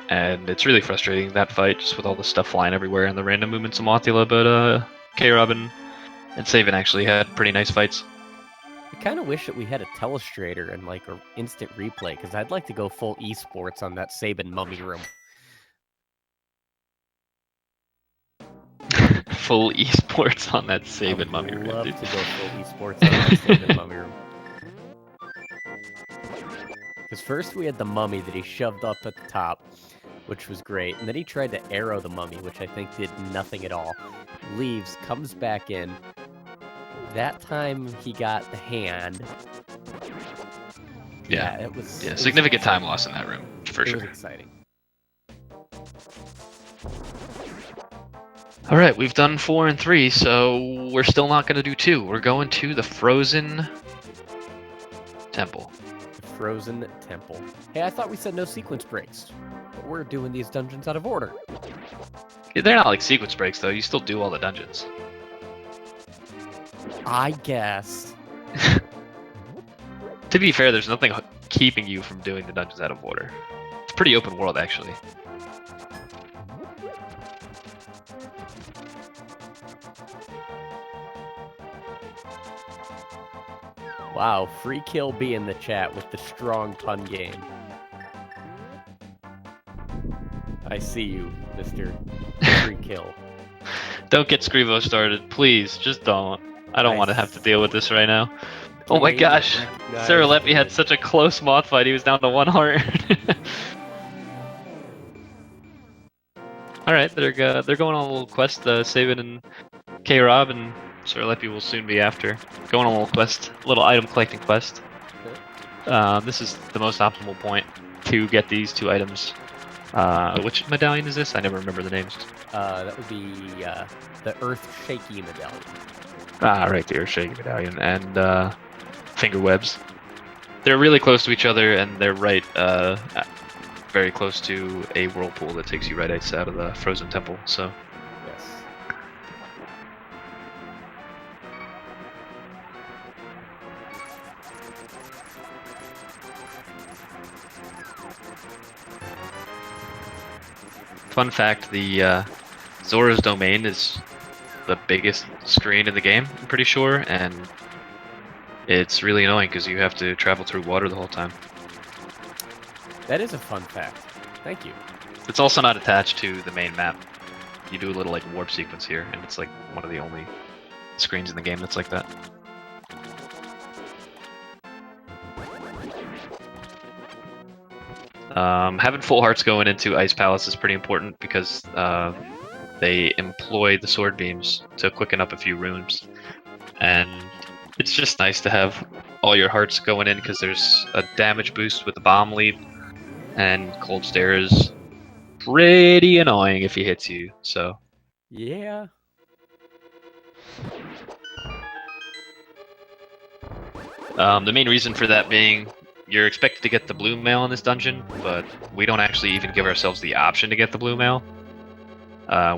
S2: And it's really frustrating, that fight, just with all the stuff flying everywhere and the random movements of Mothula, but K-Rob and Sabin actually had pretty nice fights.
S1: I kind of wish that we had a telestrator and like an instant replay, because I'd like to go full esports on that Sabin mummy room.
S2: Full esports on that Sabin mummy room,
S1: love
S2: dude.
S1: to go full esports on that Sabin mummy room. Because first we had the mummy that he shoved up at the top, which was great. And then he tried to arrow the mummy, which I think did nothing at all. Leaves, comes back in. That time he got the hand.
S2: Yeah,
S1: it was
S2: significant time loss in that room, for sure.
S1: It was exciting.
S2: Alright, we've done 4 and 3, so we're still not going to do 2. We're going to the Frozen Temple.
S1: The Frozen Temple. Hey, I thought we said no sequence breaks. But we're doing these dungeons out of order.
S2: They're not like sequence breaks, though. You still do all the dungeons.
S1: I guess.
S2: To be fair, there's nothing keeping you from doing the dungeons out of order. It's pretty open world, actually.
S1: Wow, Free Kill B in the chat with the strong pun game. I see you, Mr. Free Kill.
S2: Don't get Scrubo started, please. Just don't. I don't want to have to deal with this right now. Oh my
S1: Name
S2: gosh, Sir
S1: recognized
S2: Leppy had
S1: and-
S2: such a close mod fight. He was down to 1 heart. All right, they're going on a little quest. Sabin and K-Rob and Sir Leppy will soon be after. Going on a little quest, a little item collecting quest. This is the most optimal point to get these 2 items. Which medallion is this? I never remember the names.
S1: That would be the Earth Shaky medallion.
S2: Ah, right there, Shaky medallion and finger webs. They're really close to each other, and they're right, very close to a whirlpool that takes you right outside of the frozen temple. So.
S1: Yes.
S2: Fun fact, the Zora's Domain is the biggest screen in the game, I'm pretty sure, and it's really annoying because you have to travel through water the whole time.
S1: That is a fun fact. Thank you.
S2: It's also not attached to the main map. You do a little like warp sequence here, and it's like one of the only screens in the game that's like that. Having full hearts going into Ice Palace is pretty important because they employ the sword beams to quicken up a few rooms, and it's just nice to have all your hearts going in because there's a damage boost with the bomb leap, and cold stare is pretty annoying if he hits you. So
S1: Yeah.
S2: the main reason for that being you're expected to get the blue mail in this dungeon, but we don't actually even give ourselves the option to get the blue mail.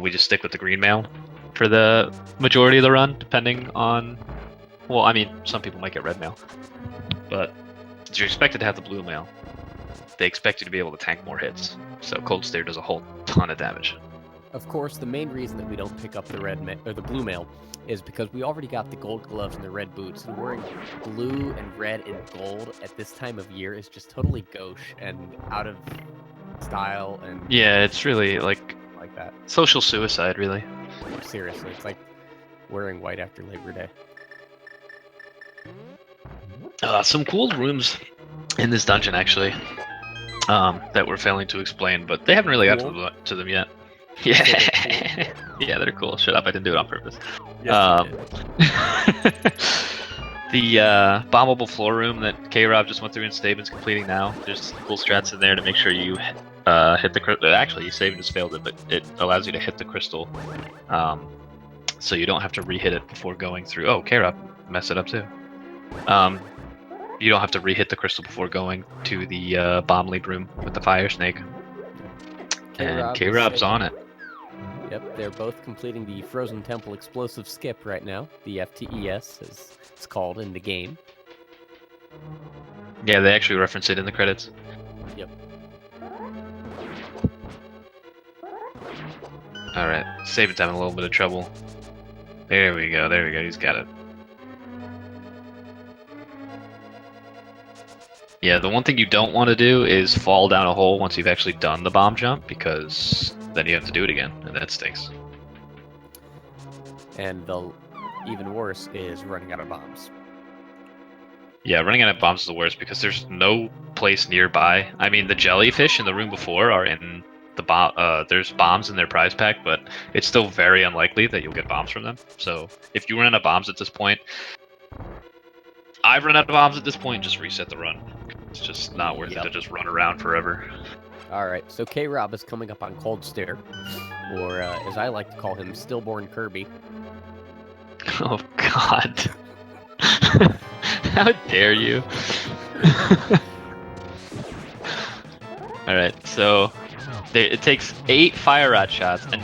S2: We just stick with the green mail for the majority of the run, depending on... Well, I mean, some people might get red mail, but you're expected to have the blue mail. They expect you to be able to tank more hits, so Cold Stare does a whole ton of damage.
S1: Of course, the main reason that we don't pick up the the blue mail is because we already got the gold gloves and the red boots, and wearing blue and red and gold at this time of year is just totally gauche and out of style and
S2: Yeah, it's really like
S1: that.
S2: social suicide, really.
S1: Seriously, it's like wearing white after Labor Day.
S2: Some cool rooms in this dungeon, actually, that we're failing to explain, but they haven't really
S1: Cool?
S2: got to them yet. Yeah, yeah, they're cool. Shut up, I didn't do it on purpose.
S1: Yes, you did.
S2: The bombable floor room that K-Rob just went through and Staben's completing now. There's some cool strats in there to make sure you hit the crystal. Actually, Staben just failed it, but it allows you to hit the crystal, so you don't have to re-hit it before going through. Oh, K-Rob messed it up too. You don't have to re-hit the crystal before going to the bomb leap room with the fire snake. And K-Rob's on it.
S1: Yep, they're both completing the Frozen Temple Explosive Skip right now. The FTES, as it's called in the game.
S2: Yeah, they actually reference it in the credits.
S1: Yep.
S2: Alright, Saban's having a little bit of trouble. There we go, he's got it. Yeah, the one thing you don't want to do is fall down a hole once you've actually done the bomb jump, because then you have to do it again, and that stinks.
S1: And the even worse is running out of bombs.
S2: Yeah, running out of bombs is the worst because there's no place nearby. I mean, the jellyfish in the room before are in the bomb. There's bombs in their prize pack, but it's still very unlikely that you'll get bombs from them. So if you run out of bombs at this point, I've run out of bombs at this point. Just reset the run. It's just not worth it to just run around forever.
S1: All right, so K-Rob is coming up on Cold Stare, or as I like to call him, Stillborn Kirby.
S2: Oh God! How dare you! All right, so it takes 8 fire rod shots, and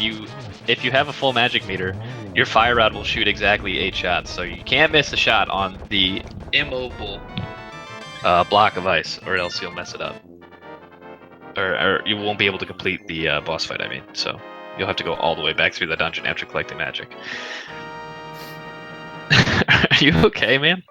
S2: if you have a full magic meter, your fire rod will shoot exactly 8 shots. So you can't miss a shot on the immobile block of ice, or else you'll mess it up, or you won't be able to complete the boss fight. I mean, so you'll have to go all the way back through the dungeon after collecting magic. Are you okay, man?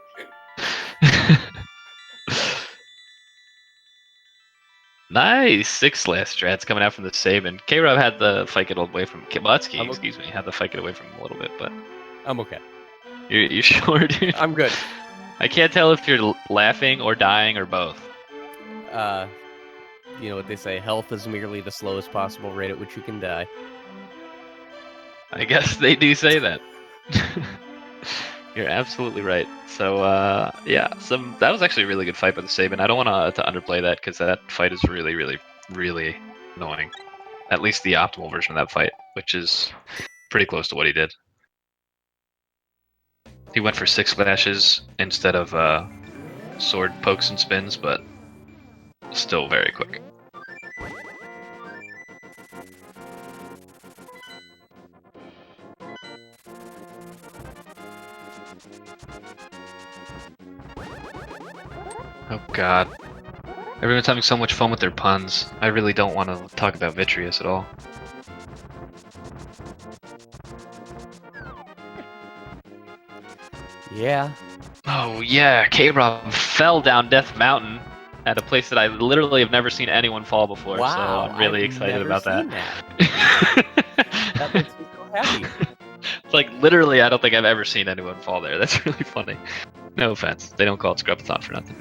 S2: Nice! 6 last strats coming out from the Sabin. K-Rob had the fight get away from Kibutsky, excuse me, had the fight get away from him a little bit, but
S1: I'm okay.
S2: you sure, dude?
S1: I'm good.
S2: I can't tell if you're laughing or dying or both.
S1: You know what they say, health is merely the slowest possible rate at which you can die.
S2: I guess they do say that. You're absolutely right. So, yeah, that was actually a really good fight by the Saban. I don't want to underplay that because that fight is really, really, really annoying. At least the optimal version of that fight, which is pretty close to what he did. He went for 6 slashes instead of sword pokes and spins, but still very quick. Oh god. Everyone's having so much fun with their puns. I really don't want to talk about Vitreous at all.
S1: Yeah.
S2: Oh yeah, K-Rob fell down Death Mountain at a place that I literally have never seen anyone fall before,
S1: Wow,
S2: so I'm really
S1: I've
S2: excited
S1: never
S2: about
S1: seen
S2: that.
S1: That makes me so happy.
S2: It's like literally I don't think I've ever seen anyone fall there. That's really funny. No offense. They don't call it Scrubathon for nothing.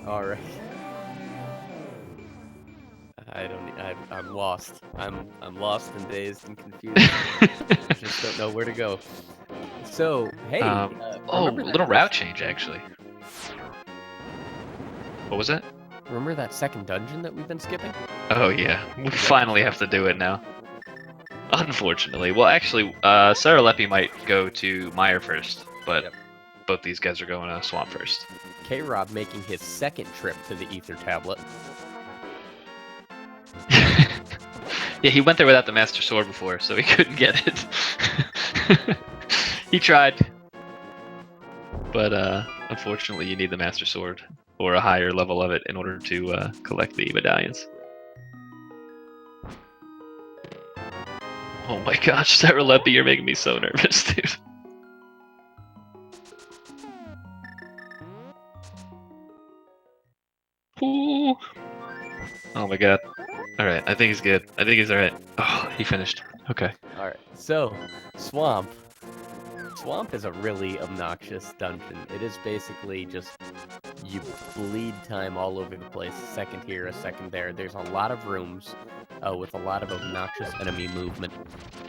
S1: All right. I'm lost. I'm lost and dazed and confused. I just don't know where to go. So, hey,
S2: oh,
S1: remember that
S2: little route
S1: first-
S2: change actually. What was that?
S1: Remember that second dungeon that we've been skipping?
S2: Oh yeah, we finally have to do it now. Unfortunately. Well, actually, Sarah Leppy might go to Meyer first, but
S1: Yep.
S2: both these guys are going to Swamp first.
S1: K-Rob making his second trip to the Ether Tablet.
S2: Yeah, he went there without the Master Sword before, so he couldn't get it. He tried, but unfortunately, you need the Master Sword or a higher level of it in order to collect the medallions. Oh my gosh, Sarah Leppy, you're making me so nervous, dude. Ooh. Oh my god. Alright, I think he's good. I think he's alright. Oh, he finished. Okay.
S1: All right, so Swamp. Swamp is a really obnoxious dungeon. It is basically just you bleed time all over the place. A second here, a second there. There's a lot of rooms with a lot of obnoxious enemy movement,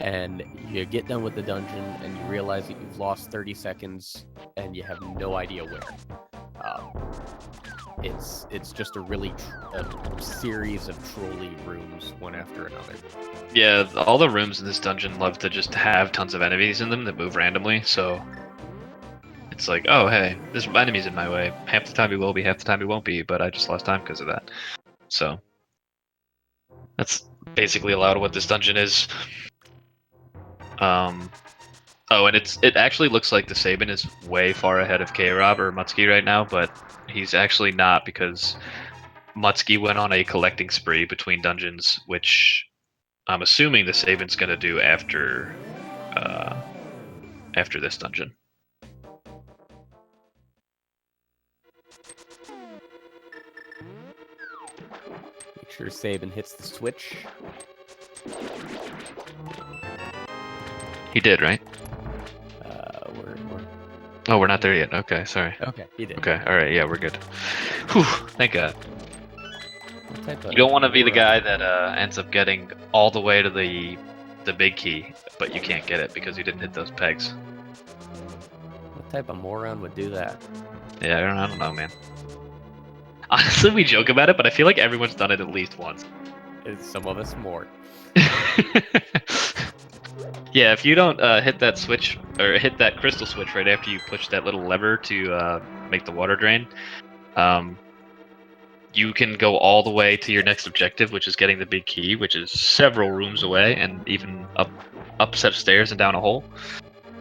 S1: and you get done with the dungeon and you realize that you've lost 30 seconds and you have no idea where. It's just a really a series of trolley rooms, one after another.
S2: Yeah, all the rooms in this dungeon love to just have tons of enemies in them that move randomly, so it's like, oh hey, this enemy's in my way. Half the time he will be, half the time he won't be, but I just lost time because of that. So that's basically a lot of what this dungeon is. Oh, and it actually looks like the Saban is way far ahead of K-Rob or Mutski right now, but he's actually not because Mutski went on a collecting spree between dungeons, which I'm assuming the Saban's gonna do after this dungeon.
S1: Make sure Saban hits the switch.
S2: He did, right?
S1: We're
S2: Oh, we're not there yet. Okay, sorry.
S1: okay. He did.
S2: Okay, all right, yeah, we're good. Whew, thank God.
S1: What type of
S2: You don't want to be the
S1: moron-
S2: guy that ends up getting all the way to the big key, but you can't get it because you didn't hit those pegs.
S1: What type of moron would do that?
S2: Yeah, I don't know, man. Honestly, we joke about it, but I feel like everyone's done it at least once.
S1: Some of us more.
S2: Yeah, if you don't hit that switch or hit that crystal switch right after you push that little lever to make the water drain, you can go all the way to your next objective, which is getting the big key, which is several rooms away and even up set of stairs and down a hole.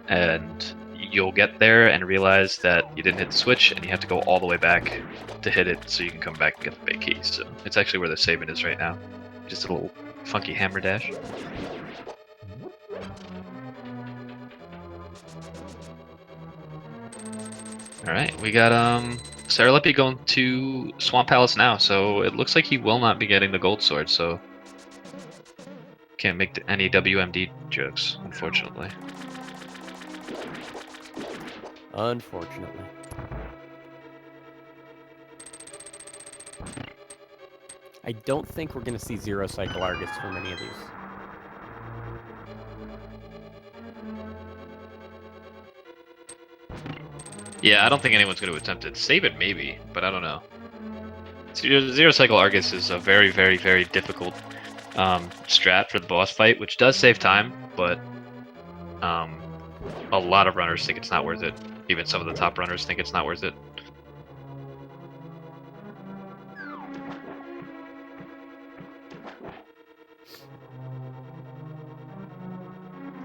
S2: And you'll get there and realize that you didn't hit the switch, and you have to go all the way back to hit it so you can come back and get the big key. So it's actually where the Saban is right now. Just a little funky hammer dash. Alright, we got Sarah Leppy going to Swamp Palace now, so it looks like he will not be getting the gold sword, so can't make any WMD jokes, unfortunately.
S1: Unfortunately. I don't think we're going to see Zero Cycle Argus from any of these.
S2: Yeah, I don't think anyone's going to attempt it. Save it, maybe, but I don't know. Zero Cycle Argus is a very, very, very difficult strat for the boss fight, which does save time, but a lot of runners think it's not worth it. Even some of the top runners think it's not worth it.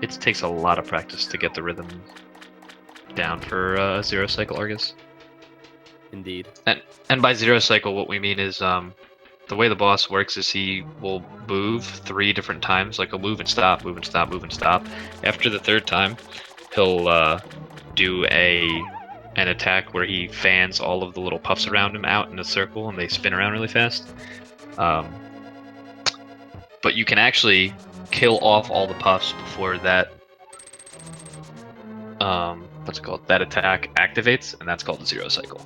S2: It takes a lot of practice to get the rhythm down for Zero Cycle Argus.
S1: Indeed.
S2: And by Zero Cycle, what we mean is the way the boss works is he will move 3 different times, like he'll move and stop, move and stop, move and stop. After the 3rd time, he'll do an attack where he fans all of the little puffs around him out in a circle, and they spin around really fast. But you can actually kill off all the puffs before that what's it called? That attack activates, and that's called the Zero Cycle.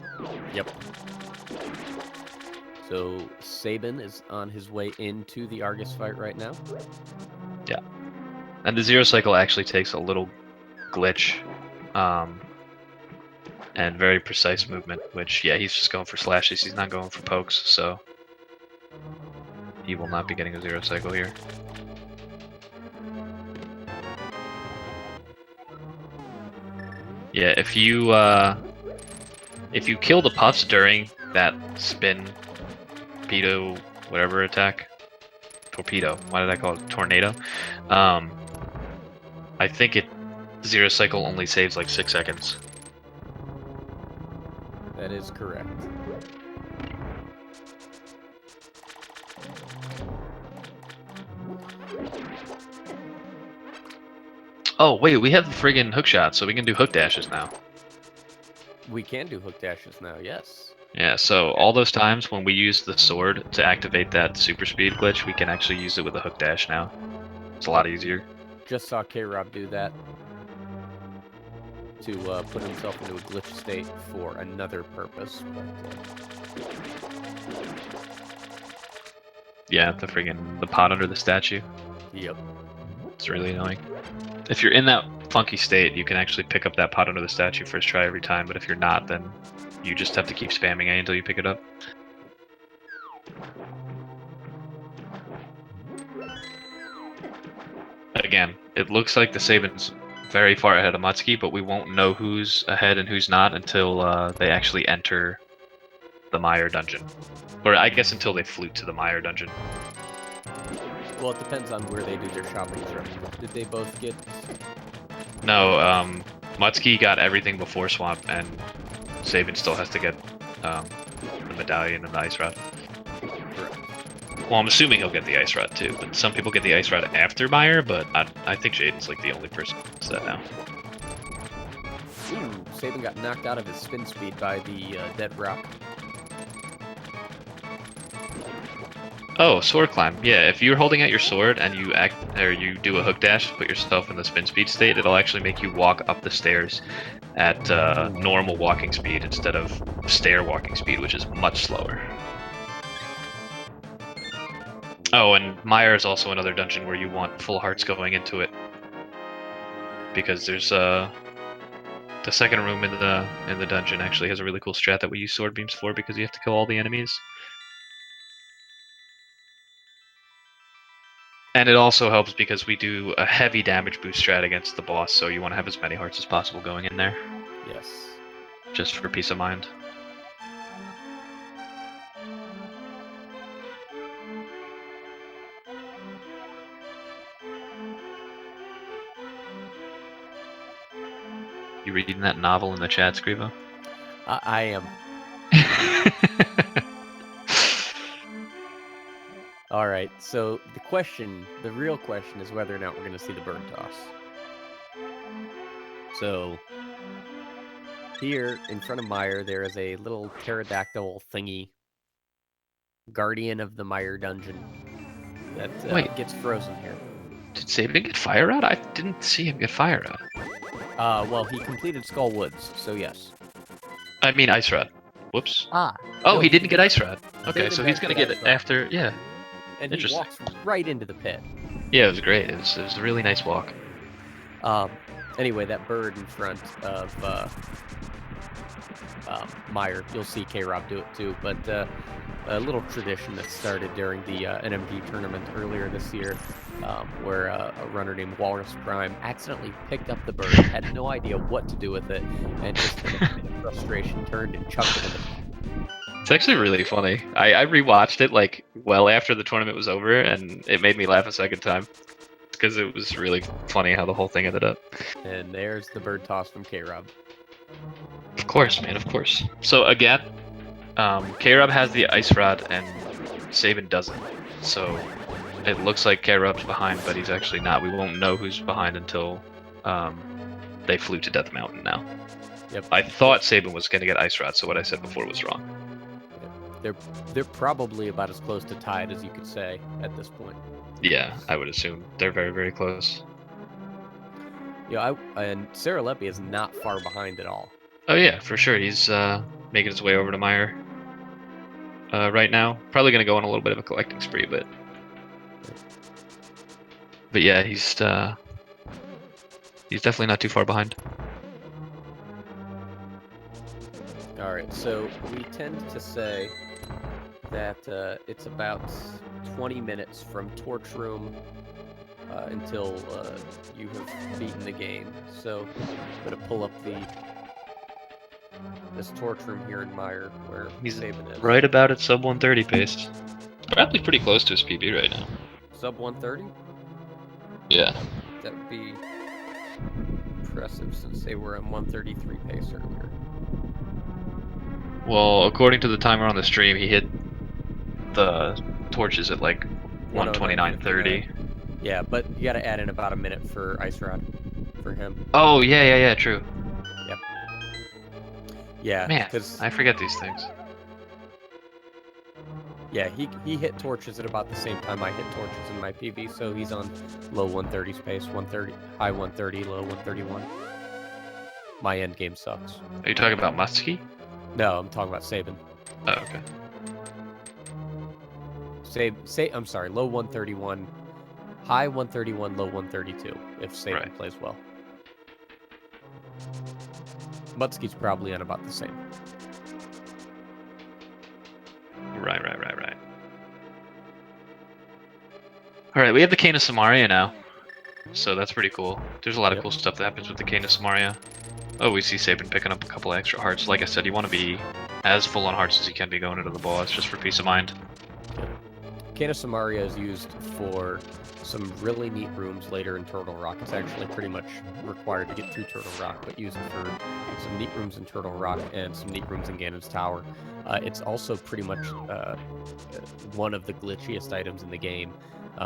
S1: Yep. So Sabin is on his way into the Argus fight right now.
S2: Yeah. And the Zero Cycle actually takes a little glitch and very precise movement, which, yeah, he's just going for slashes. He's not going for pokes, so he will not be getting a Zero Cycle here. Yeah, if you kill the puffs during that spin torpedo whatever attack, torpedo. Why did I call it tornado? I think Zero Cycle only saves like 6 seconds.
S1: That is correct.
S2: Oh wait, we have the friggin' hook shot, so we can do hook dashes now.
S1: We can do hook dashes now, yes.
S2: Yeah, so all those times when we use the sword to activate that super speed glitch, we can actually use it with a hook dash now. It's a lot easier.
S1: Just saw K-Rob do that to put himself into a glitch state for another purpose. But,
S2: yeah, the pot under the statue.
S1: Yep.
S2: It's really annoying. If you're in that funky state, you can actually pick up that pot under the statue first try every time, but if you're not, then you just have to keep spamming it until you pick it up. Again, it looks like the Sabin's very far ahead of Mutski, but we won't know who's ahead and who's not until they actually enter the Mire dungeon. Or I guess until they flute to the Mire dungeon.
S1: Well, it depends on where they do their shopping trip. Did they both get...
S2: No, Mutski got everything before Swamp, and Sabin still has to get the medallion and the ice rod.
S1: Correct.
S2: Well, I'm assuming he'll get the ice rod too, but some people get the ice rod after Mire, but I think Jaden's like the only person who does that now.
S1: Ooh, Sabin got knocked out of his spin speed by the dead rock.
S2: Oh, sword climb. Yeah, if you're holding out your sword and you do a hook dash, put yourself in the spin speed state, it'll actually make you walk up the stairs at normal walking speed instead of stair walking speed, which is much slower. Oh, and Mire is also another dungeon where you want full hearts going into it, because there's the second room in the dungeon actually has a really cool strat that we use sword beams for, because you have to kill all the enemies. And it also helps because we do a heavy damage boost strat against the boss, so you want to have as many hearts as possible going in there.
S1: Yes.
S2: Just for peace of mind. You reading that novel in the chat, Scrivo?
S1: I am. All right, so the real question is whether or not we're going to see the burn toss. So, here in front of Mire, there is a little pterodactyl thingy, guardian of the Mire dungeon, that gets frozen here.
S2: Did Saban get fire out? I didn't see him get fire out.
S1: Well, he completed Skull Woods, so yes.
S2: I mean Ice Rod. Whoops.
S1: Ah.
S2: Oh,
S1: No,
S2: he didn't get Ice Rod. Okay,
S1: Saban
S2: so he's
S1: does
S2: gonna
S1: get
S2: get
S1: Ice
S2: it
S1: Rod.
S2: after. Yeah.
S1: And he
S2: Interesting.
S1: walks right into the pit.
S2: Yeah, it was great. It was a really nice walk.
S1: Anyway, that bird in front of Meyer, you'll see K-Rob do it too, but a little tradition that started during the NMG tournament earlier this year, where a runner named Walrus Prime accidentally picked up the bird, had no idea what to do with it, and just in a fit of frustration turned and chucked it in the pit.
S2: It's actually really funny. I rewatched it like well after the tournament was over, and it made me laugh a second time because it was really funny how the whole thing ended up.
S1: And there's the bird toss from K-Rob.
S2: Of course, man, of course. So again, K-Rob has the Ice Rod and Saban doesn't. So it looks like K-Rob's behind, but he's actually not. We won't know who's behind until they flew to Death Mountain now.
S1: Yep.
S2: I thought Saban was going to get Ice Rod, so what I said before was wrong.
S1: They're probably about as close to tied as you could say at this point.
S2: Yeah, I would assume. They're very, very close.
S1: And Sarah Leppy is not far behind at all.
S2: Oh yeah, for sure. He's making his way over to Meyer right now. Probably going to go on a little bit of a collecting spree, but yeah, he's definitely not too far behind.
S1: All right, so we tend to say that it's about 20 minutes from Torch Room until you have beaten the game. So I'm going to pull up this Torch Room here in Meyer where
S2: He's
S1: Saban is.
S2: Right about at sub 130 pace. Probably pretty close to his PB right now.
S1: Sub 130?
S2: Yeah.
S1: That would be impressive since they were on 133 pace earlier.
S2: Well, according to the timer on the stream, he hit the torches at like 129.30.
S1: Yeah, but you got to add in about a minute for Ice Rod for him.
S2: Oh, yeah, true.
S1: Yep. Yeah,
S2: Man,
S1: because
S2: I forget these things.
S1: yeah, he hit torches at about the same time I hit torches in my PV, so he's on low 130 pace, 130, high 130, low 131. My end game sucks.
S2: Are you talking about Muskie?
S1: No, I'm talking about Saban.
S2: Oh, okay.
S1: I'm sorry, low 131, high 131, low 132, if Saban plays well. Mutski's probably on about the same.
S2: Right. Alright, we have the Cane of Samaria now. So that's pretty cool. There's a lot of cool stuff that happens with the Cane of Samaria. Oh, we see Saban picking up a couple extra hearts. Like I said, you want to be as full on hearts as you can be going into the boss, just for peace of mind.
S1: Cane of Samaria is used for some really neat rooms later in Turtle Rock. It's actually pretty much required to get through Turtle Rock, but used for some neat rooms in Turtle Rock and some neat rooms in Ganon's Tower. It's also pretty much one of the glitchiest items in the game.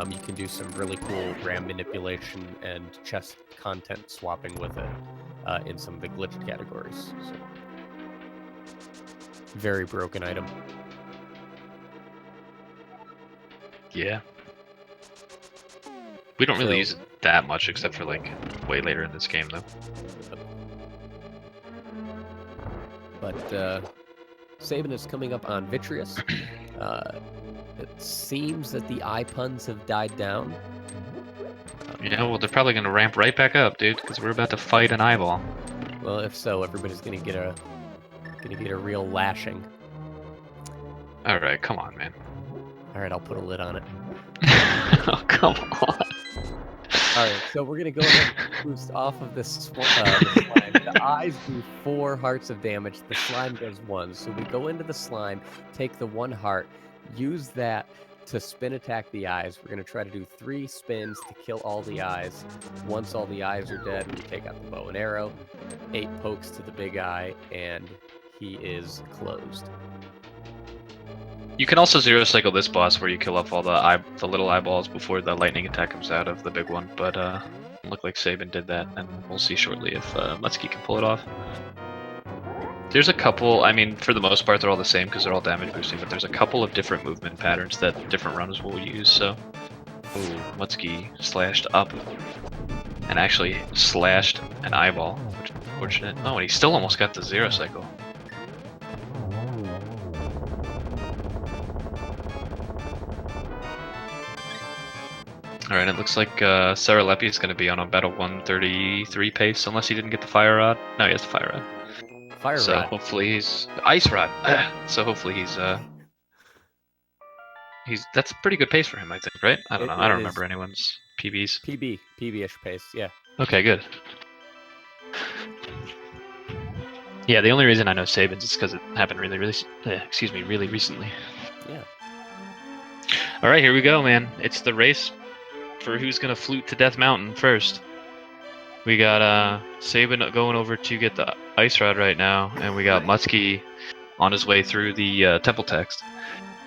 S1: You can do some really cool RAM manipulation and chest content swapping with it in some of the glitched categories. So, very broken item.
S2: Yeah. We don't really use it that much, except for like way later in this game, though.
S1: But Saban is coming up on Vitreous. It seems that the eye puns have died down.
S2: Yeah, well, they're probably going to ramp right back up, dude, because we're about to fight an eyeball.
S1: Well, if so, everybody's going to get a real lashing.
S2: All right, come on, man.
S1: All right, I'll put a lid on it.
S2: Oh, come on.
S1: All right, so we're going to go ahead and boost off of this slime. The eyes do 4 hearts of damage. The slime does 1. So we go into the slime, take the 1 heart, use that to spin attack the eyes. We're going to try to do 3 spins to kill all the eyes. Once all the eyes are dead, we take out the bow and arrow. 8 pokes to the big eye, and he is closed.
S2: You can also zero cycle this boss where you kill off all the little eyeballs before the lightning attack comes out of the big one, but it looked like Saban did that, and we'll see shortly if Mutski can pull it off. There's a couple, I mean, for the most part they're all the same because they're all damage boosting, but there's a couple of different movement patterns that different runners will use, so Oh, Mutski slashed up and actually slashed an eyeball, which is unfortunate. Oh, and he still almost got the 0 cycle. Alright, it looks like Sarah Leppy is going to be on about a 133 pace, unless he didn't get the fire rod. No, he has the fire rod.
S1: Fire
S2: So
S1: rod.
S2: hopefully he's ice rod. So hopefully he's that's a pretty good pace for him, I think, right? I don't know. I
S1: It
S2: don't
S1: is
S2: remember anyone's PBs.
S1: PB-ish pace. Yeah.
S2: Okay, good. Yeah, the only reason I know Saban's is because it happened really recently.
S1: Yeah.
S2: All right, here we go, man. It's the race for who's gonna flute to Death Mountain first. We got Saban going over to get the ice rod right now, and we got Mutski on his way through the temple text.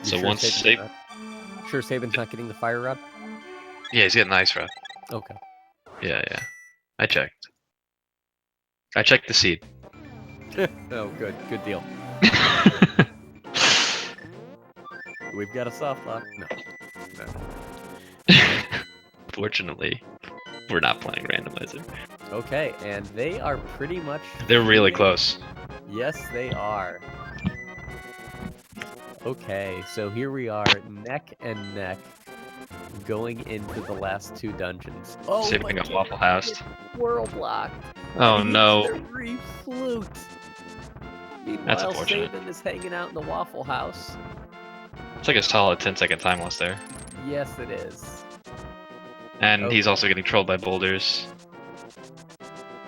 S1: You
S2: So
S1: sure
S2: once
S1: Saban's not getting the fire rod?
S2: yeah, he's getting the ice rod.
S1: Okay.
S2: Yeah. I checked. I checked the seed.
S1: Oh, good deal. We've got a soft lock. No.
S2: Fortunately, we're not playing randomizer.
S1: Okay, and they are pretty much.
S2: They're really close.
S1: Yes, they are. Okay, so here we are, neck and neck, going into the last two dungeons. Oh,
S2: Saving a Waffle House.
S1: World locked.
S2: Oh
S1: And
S2: no.
S1: he's the re-flute. Meanwhile,
S2: That's unfortunate.
S1: Saban is hanging out in the Waffle House.
S2: It's like a solid 10-second time loss there.
S1: Yes, it is.
S2: And he's also getting trolled by boulders.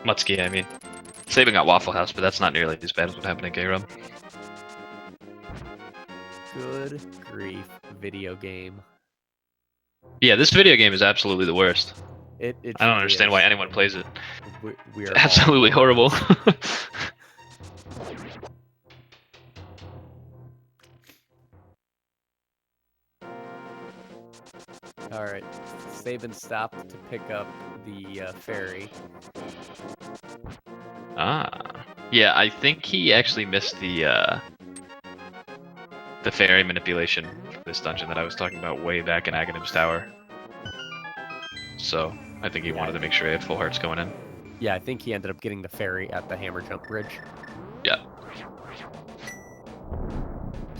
S2: Mutski, I mean. Saban got Waffle House, but that's not nearly as bad as what happened in K-Rub.
S1: Good grief, video game.
S2: Yeah, this video game is absolutely the worst.
S1: It
S2: I don't understand why anyone plays it.
S1: We are
S2: It's absolutely horrible.
S1: All right, Saban stopped to pick up the ferry.
S2: Yeah, I think he actually missed the fairy manipulation for this dungeon that I was talking about way back in Aghanim's Tower. So, I think he wanted to make sure he had full hearts going in.
S1: Yeah, I think he ended up getting the ferry at the Hammer Jump Bridge.
S2: Yeah.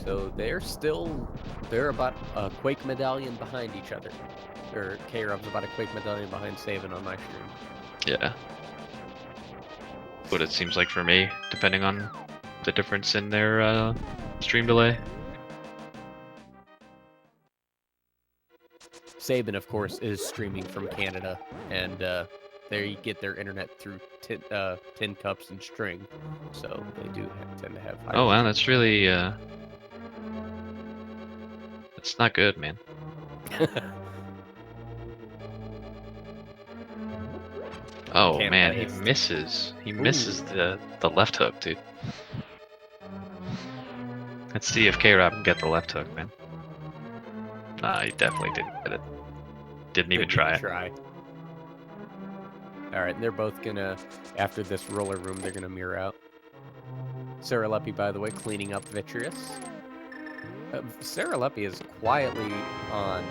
S1: So they're about a Quake medallion behind each other. Or K-Rub's about a Quake medallion behind Saban on my stream.
S2: Yeah. What it seems like for me, depending on the difference in their stream delay.
S1: Saban, of course, is streaming from Canada, and they get their internet through tin cups and string, so they do tend to have higher.
S2: Oh wow, that's really that's not good, man. Oh man, he misses. He misses the left hook, dude. Let's see if K-Rob can get the left hook, man. Nah, he definitely didn't get it. Didn't even try it.
S1: Alright, and they're both gonna, after this roller room, they're gonna mirror out. Sarah Leppy, by the way, cleaning up Vitreous. Sarah Leppy is quietly on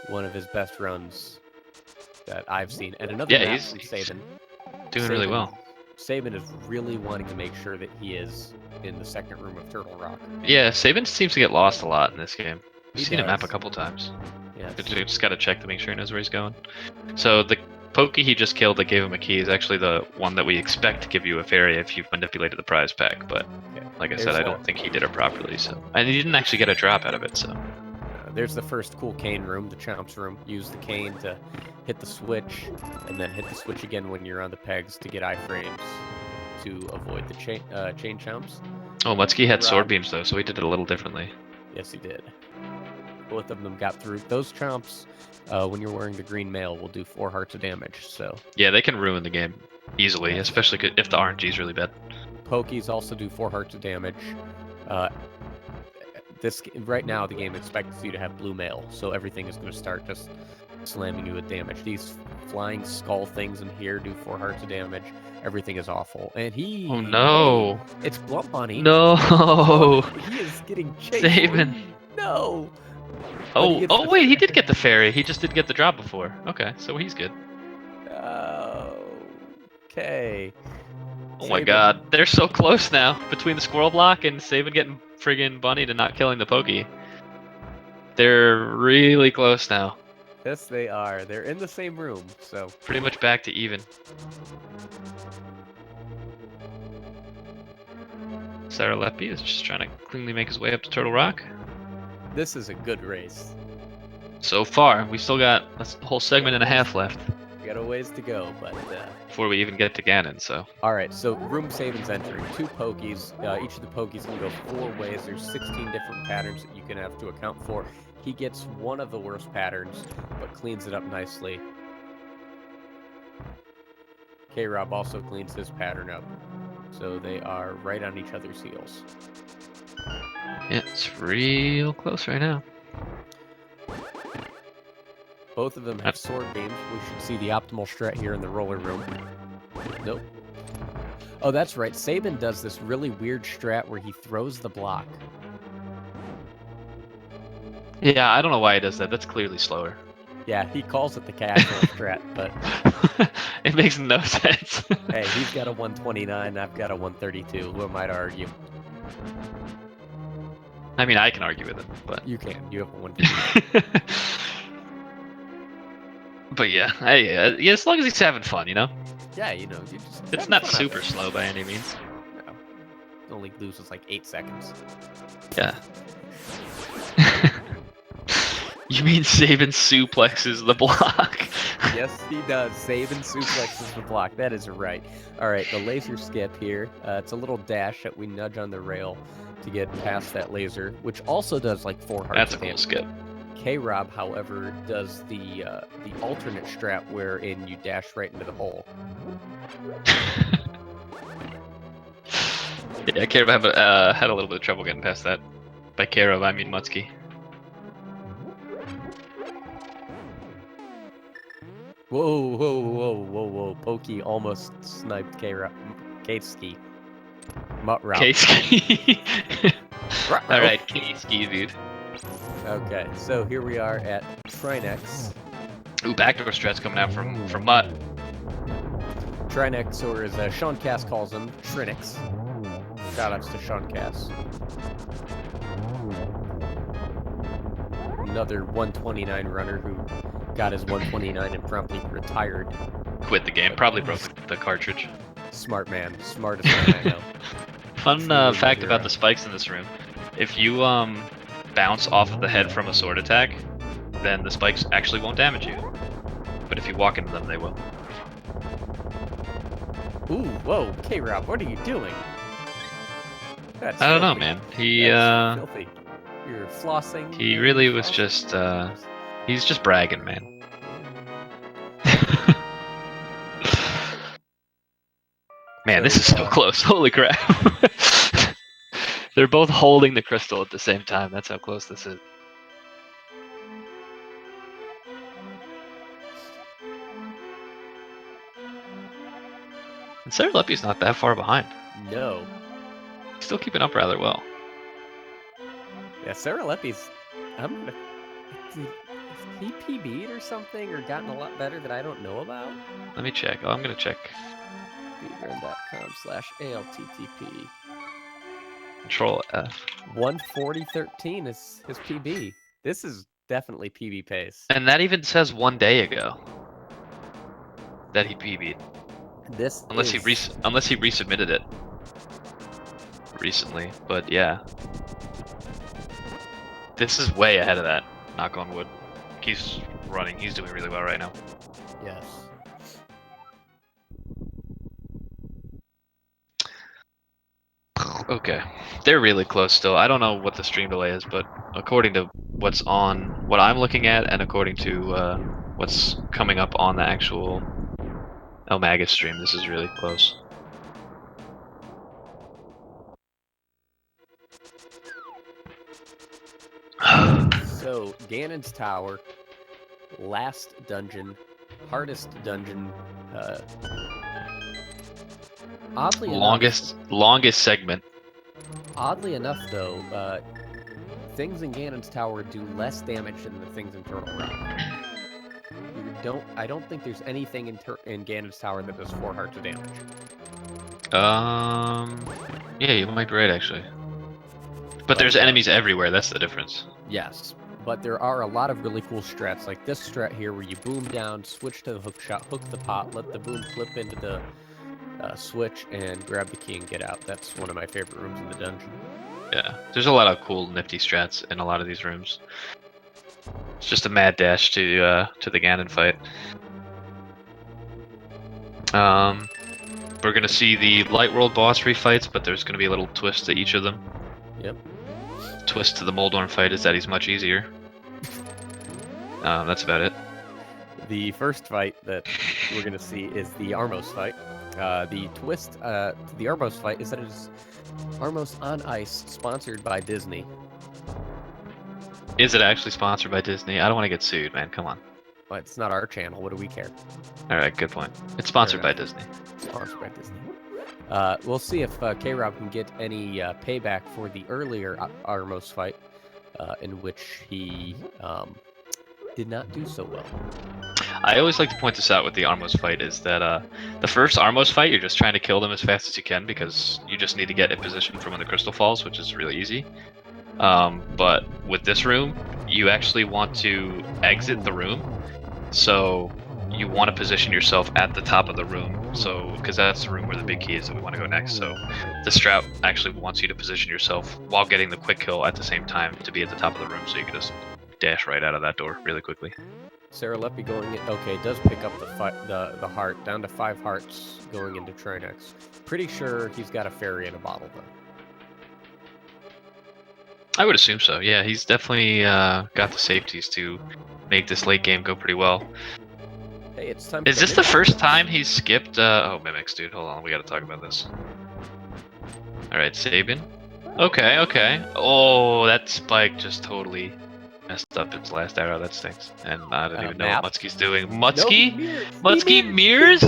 S1: one of his best runs that I've seen. And another map from Saban.
S2: Doing really well.
S1: Saban is really wanting to make sure that he is in the second room of Turtle Rock.
S2: Yeah, Saban seems to get lost a lot in this game. I've seen him map a couple times.
S1: Yeah,
S2: just gotta check to make sure he knows where he's going. So the Pokey he just killed that gave him a key is actually the one that we expect to give you a fairy if you've manipulated the prize pack, but like I said, I don't think he did it properly, so. And he didn't actually get a drop out of it, so.
S1: There's the first cool cane room, the Chomps room. Use the cane to hit the switch, and then hit the switch again when you're on the pegs to get iframes to avoid the chain Chomps.
S2: Oh, Mutski had sword beams though, so he did it a little differently.
S1: Yes, he did. Both of them got through. Those Chomps, when you're wearing the green mail, will do 4 hearts of damage, so.
S2: Yeah, they can ruin the game easily, especially if the RNG is really bad.
S1: Pokies also do 4 hearts of damage. Right now, the game expects you to have blue mail, so everything is going to start just slamming you with damage. These flying skull things in here do 4 hearts of damage. Everything is awful. And he...
S2: Oh no!
S1: It's Blunt Bunny.
S2: No!
S1: He is getting chased.
S2: Saban!
S1: No! But he
S2: Oh,
S1: gets
S2: oh
S1: the
S2: wait, he did get the fairy. He just didn't get the drop before. Okay, so he's good.
S1: Okay.
S2: Oh my
S1: Saban.
S2: god, they're so close now. Between the squirrel block and Saban getting friggin' bunnied and not killing the pokey. They're really close now.
S1: Yes, they are. They're in the same room, so.
S2: Pretty much back to even. Saralepi is just trying to cleanly make his way up to Turtle Rock.
S1: This is a good race.
S2: So far, we still got a whole segment and a half left
S1: We got a ways to go, but.
S2: before we even get to Ganon, so.
S1: Alright, so room Saban's entering. 2 pokies. Each of the pokies can go 4 ways. There's 16 different patterns that you can have to account for. He gets one of the worst patterns, but cleans it up nicely. K-Rob also cleans his pattern up. So they are right on each other's heels.
S2: Yeah, it's real close right now.
S1: Both of them have sword beams. We should see the optimal strat here in the roller room. Nope. Oh, that's right. Saban does this really weird strat where he throws the block.
S2: Yeah, I don't know why he does that. That's clearly slower.
S1: Yeah, he calls it the casual strat, but
S2: It makes no sense.
S1: hey, he's got a 129, I've got a 132. Who am I to argue?
S2: I mean, I can argue with it, but
S1: You can. You have a 129.
S2: but yeah, yeah, as long as he's having fun, you know.
S1: Yeah, you know, you just.
S2: It's
S1: have
S2: not
S1: fun out
S2: super
S1: there.
S2: slow by any means.
S1: No. It only loses like 8 seconds.
S2: Yeah. You mean Saban suplexes the block?
S1: Yes, he does. Saban suplexes the block. That is right. All right, the laser skip here. It's a little dash that we nudge on the rail to get past that laser, which also does like 4 hearts.
S2: That's a
S1: of
S2: cool
S1: damage.
S2: skip.
S1: K-Rob, however, does the alternate strat wherein you dash right into the hole.
S2: Yeah, Karov had a little bit of trouble getting past that. By Karov, I mean Mutsky.
S1: Whoa, whoa, whoa, whoa, whoa. Pokey almost sniped K-Rob. K-Ski. Mutt-Rob.
S2: K-Ski.
S1: Ruh-roh.
S2: Alright, K-Ski, dude.
S1: Okay, so here we are at Trinex.
S2: Ooh, backdoor strat's coming out from Mutt.
S1: Trinex, or as Sean Cass calls him, Trinix. Shoutouts to Sean Cass. Another 129 runner who got his 129 and promptly retired.
S2: Quit the game. Probably broke the cartridge.
S1: Smart man. Smartest man I know.
S2: Fun
S1: Truly
S2: fact
S1: my
S2: about
S1: hero.
S2: the spikes in this room. If you bounce off of the head from a sword attack, then the spikes actually won't damage you. But if you walk into them, they will.
S1: Ooh, whoa, K-Rob, what are you doing? That's
S2: I don't know,
S1: filthy.
S2: man.
S1: That's filthy. You're flossing.
S2: He
S1: and
S2: really was
S1: flossing.
S2: just he's just bragging, man. Man, this is so close. Holy crap. They're both holding the crystal at the same time. That's how close this is. And Sarah Leppy's not that far behind.
S1: No.
S2: Still keeping up rather well.
S1: Yeah, Sarah Leppy's. I'm gonna. Has he PB'd or something, or gotten a lot better that I don't know about?
S2: Let me check. Oh, I'm gonna check.
S1: Speedrun.com/ALTTP.
S2: Control F.
S1: 140.13 is his PB. This is definitely PB pace.
S2: And that even says 1 day ago that he PB'd.
S1: This
S2: Unless
S1: is...
S2: he resubmitted it recently, but yeah. This is way ahead of that, knock on wood. He's running, he's doing really well right now.
S1: Yes.
S2: Okay. They're really close still. I don't know what the stream delay is, but according to what I'm looking at, and according to what's coming up on the actual Elmagus stream, this is really close.
S1: So, Ganon's Tower, last dungeon, hardest dungeon, oddly
S2: Longest segment.
S1: Oddly enough, though, things in Ganon's tower do less damage than the things in Turtle Rock. I don't think there's anything in Ganon's tower that does 4 hearts of damage.
S2: Yeah, you might be right actually. But there's enemies everywhere. That's the difference.
S1: Yes, but there are a lot of really cool strats, like this strat here, where you boom down, switch to the hook shot, hook the pot, let the boom flip into the switch, and grab the key and get out. That's one of my favorite rooms in the dungeon.
S2: Yeah, there's a lot of cool, nifty strats in a lot of these rooms. It's just a mad dash to the Ganon fight. We're gonna see the Light World boss refights, but there's gonna be a little twist to each of them.
S1: Yep.
S2: Twist to the Moldorm fight is that he's much easier. That's about it.
S1: The first fight that we're gonna see is the Armos fight. The twist to the Armos fight is that it is Armos on Ice, sponsored by Disney.
S2: Is it actually sponsored by Disney? I don't want to get sued, man. Come on.
S1: Well, it's not our channel. What do we care?
S2: All right, good point. It's sponsored by Disney.
S1: Sponsored by Disney. We'll see if K-Rob can get any payback for the earlier Armos fight, in which he did not do so well.
S2: I always like to point this out with the Armos fight is that the first Armos fight, you're just trying to kill them as fast as you can because you just need to get in position for when the crystal falls, which is really easy. But with this room, you actually want to exit the room, so you want to position yourself at the top of the room, so because that's the room where the big key is that we want to go next. So the strat actually wants you to position yourself while getting the quick kill at the same time to be at the top of the room, so you can just dash right out of that door really quickly.
S1: Sarah Leppy going in. Okay, does pick up the heart down to 5 hearts going into Trinex. Pretty sure he's got a fairy in a bottle though.
S2: I would assume so. Yeah, he's definitely got the safeties to make this late game go pretty well.
S1: Hey, it's time.
S2: Is this the first time he's skipped? Oh, Mimics, dude. Hold on, we gotta talk about this. All right, Sabin. Okay, okay. Oh, that spike just totally messed up its last arrow. That stinks. And I don't even know what Mutski's doing. Mutski?
S1: Nope,
S2: Mutski mirrors?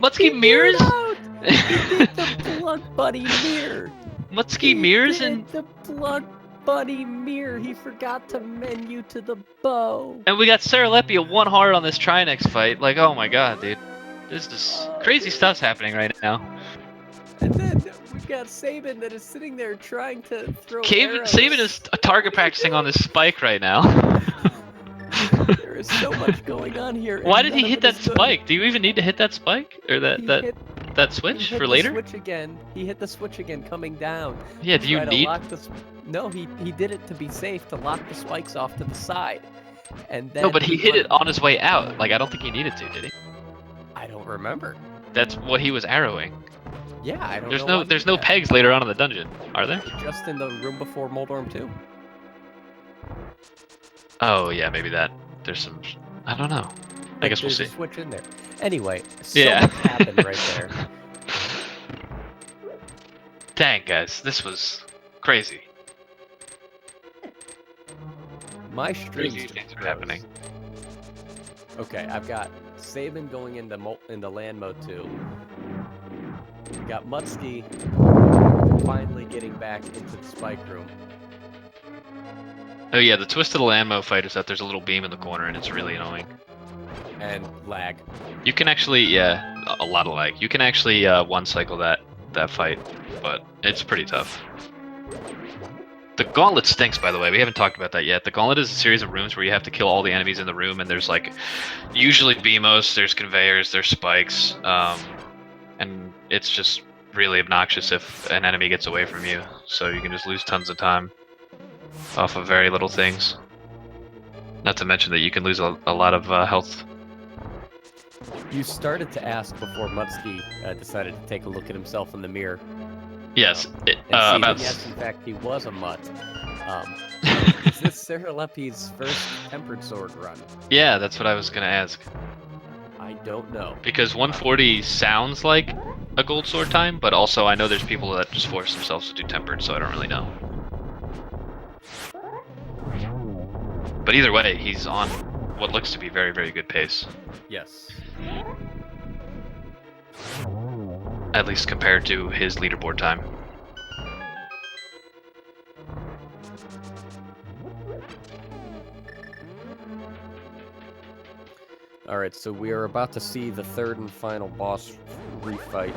S2: Mutski mirrors?
S1: He did the Blood Buddy mirror.
S2: Mutski mirrors and
S1: the Blood Buddy mirror. He forgot to menu to the bow.
S2: And we got Sarah Leppy at 1 heart on this Trinex fight. Like, oh my god, dude. This is crazy stuff's happening right now.
S1: And then we've got Sabin that is sitting there trying to throw arrows.
S2: Sabin is target practicing on this spike right now.
S1: There is so much going on here.
S2: Why did he hit that spike? Do you even need to hit that spike? Or that switch for later?
S1: He hit the switch again coming down.
S2: Yeah, do you need...
S1: No, he did it to be safe, to lock the spikes off to the side. And then
S2: no, but he hit it on his way out. Like, I don't think he needed to, did he?
S1: I don't remember.
S2: That's what he was arrowing.
S1: Yeah, I don't know.
S2: There's no pegs later on in the dungeon, are there?
S1: Just in the room before Moldorm 2.
S2: Oh, yeah, maybe that. There's some... I don't know. I guess we'll see.
S1: There's a switch in there. Anyway, so
S2: yeah.
S1: much happened right there.
S2: Dang, guys, this was crazy.
S1: My streams
S2: crazy things are happening.
S1: Okay, I've got Sabin going into land mode 2. We got Mutski finally getting back into the spike room.
S2: Oh yeah, the twist of the land mode fight is that there's a little beam in the corner and it's really annoying.
S1: And lag.
S2: You can actually, yeah, a lot of lag. You can actually one cycle that fight, but it's pretty tough. The gauntlet stinks, by the way. We haven't talked about that yet. The gauntlet is a series of rooms where you have to kill all the enemies in the room, and there's like usually beamos, there's conveyors, there's spikes, and it's just really obnoxious if an enemy gets away from you. So you can just lose tons of time off of very little things. Not to mention that you can lose a lot of health.
S1: You started to ask before Mutski decided to take a look at himself in the mirror.
S2: Yes,
S1: yes, in fact, he was a mutt. Is this Sarah Leppy's first Tempered Sword run?
S2: Yeah, that's what I was gonna ask.
S1: I don't know.
S2: Because 140 sounds like a gold sword time, but also I know there's people that just force themselves to do Tempered, so I don't really know. But either way, he's on what looks to be very, very good pace.
S1: Yes.
S2: At least compared to his leaderboard time.
S1: Alright, so we are about to see the third and final boss refight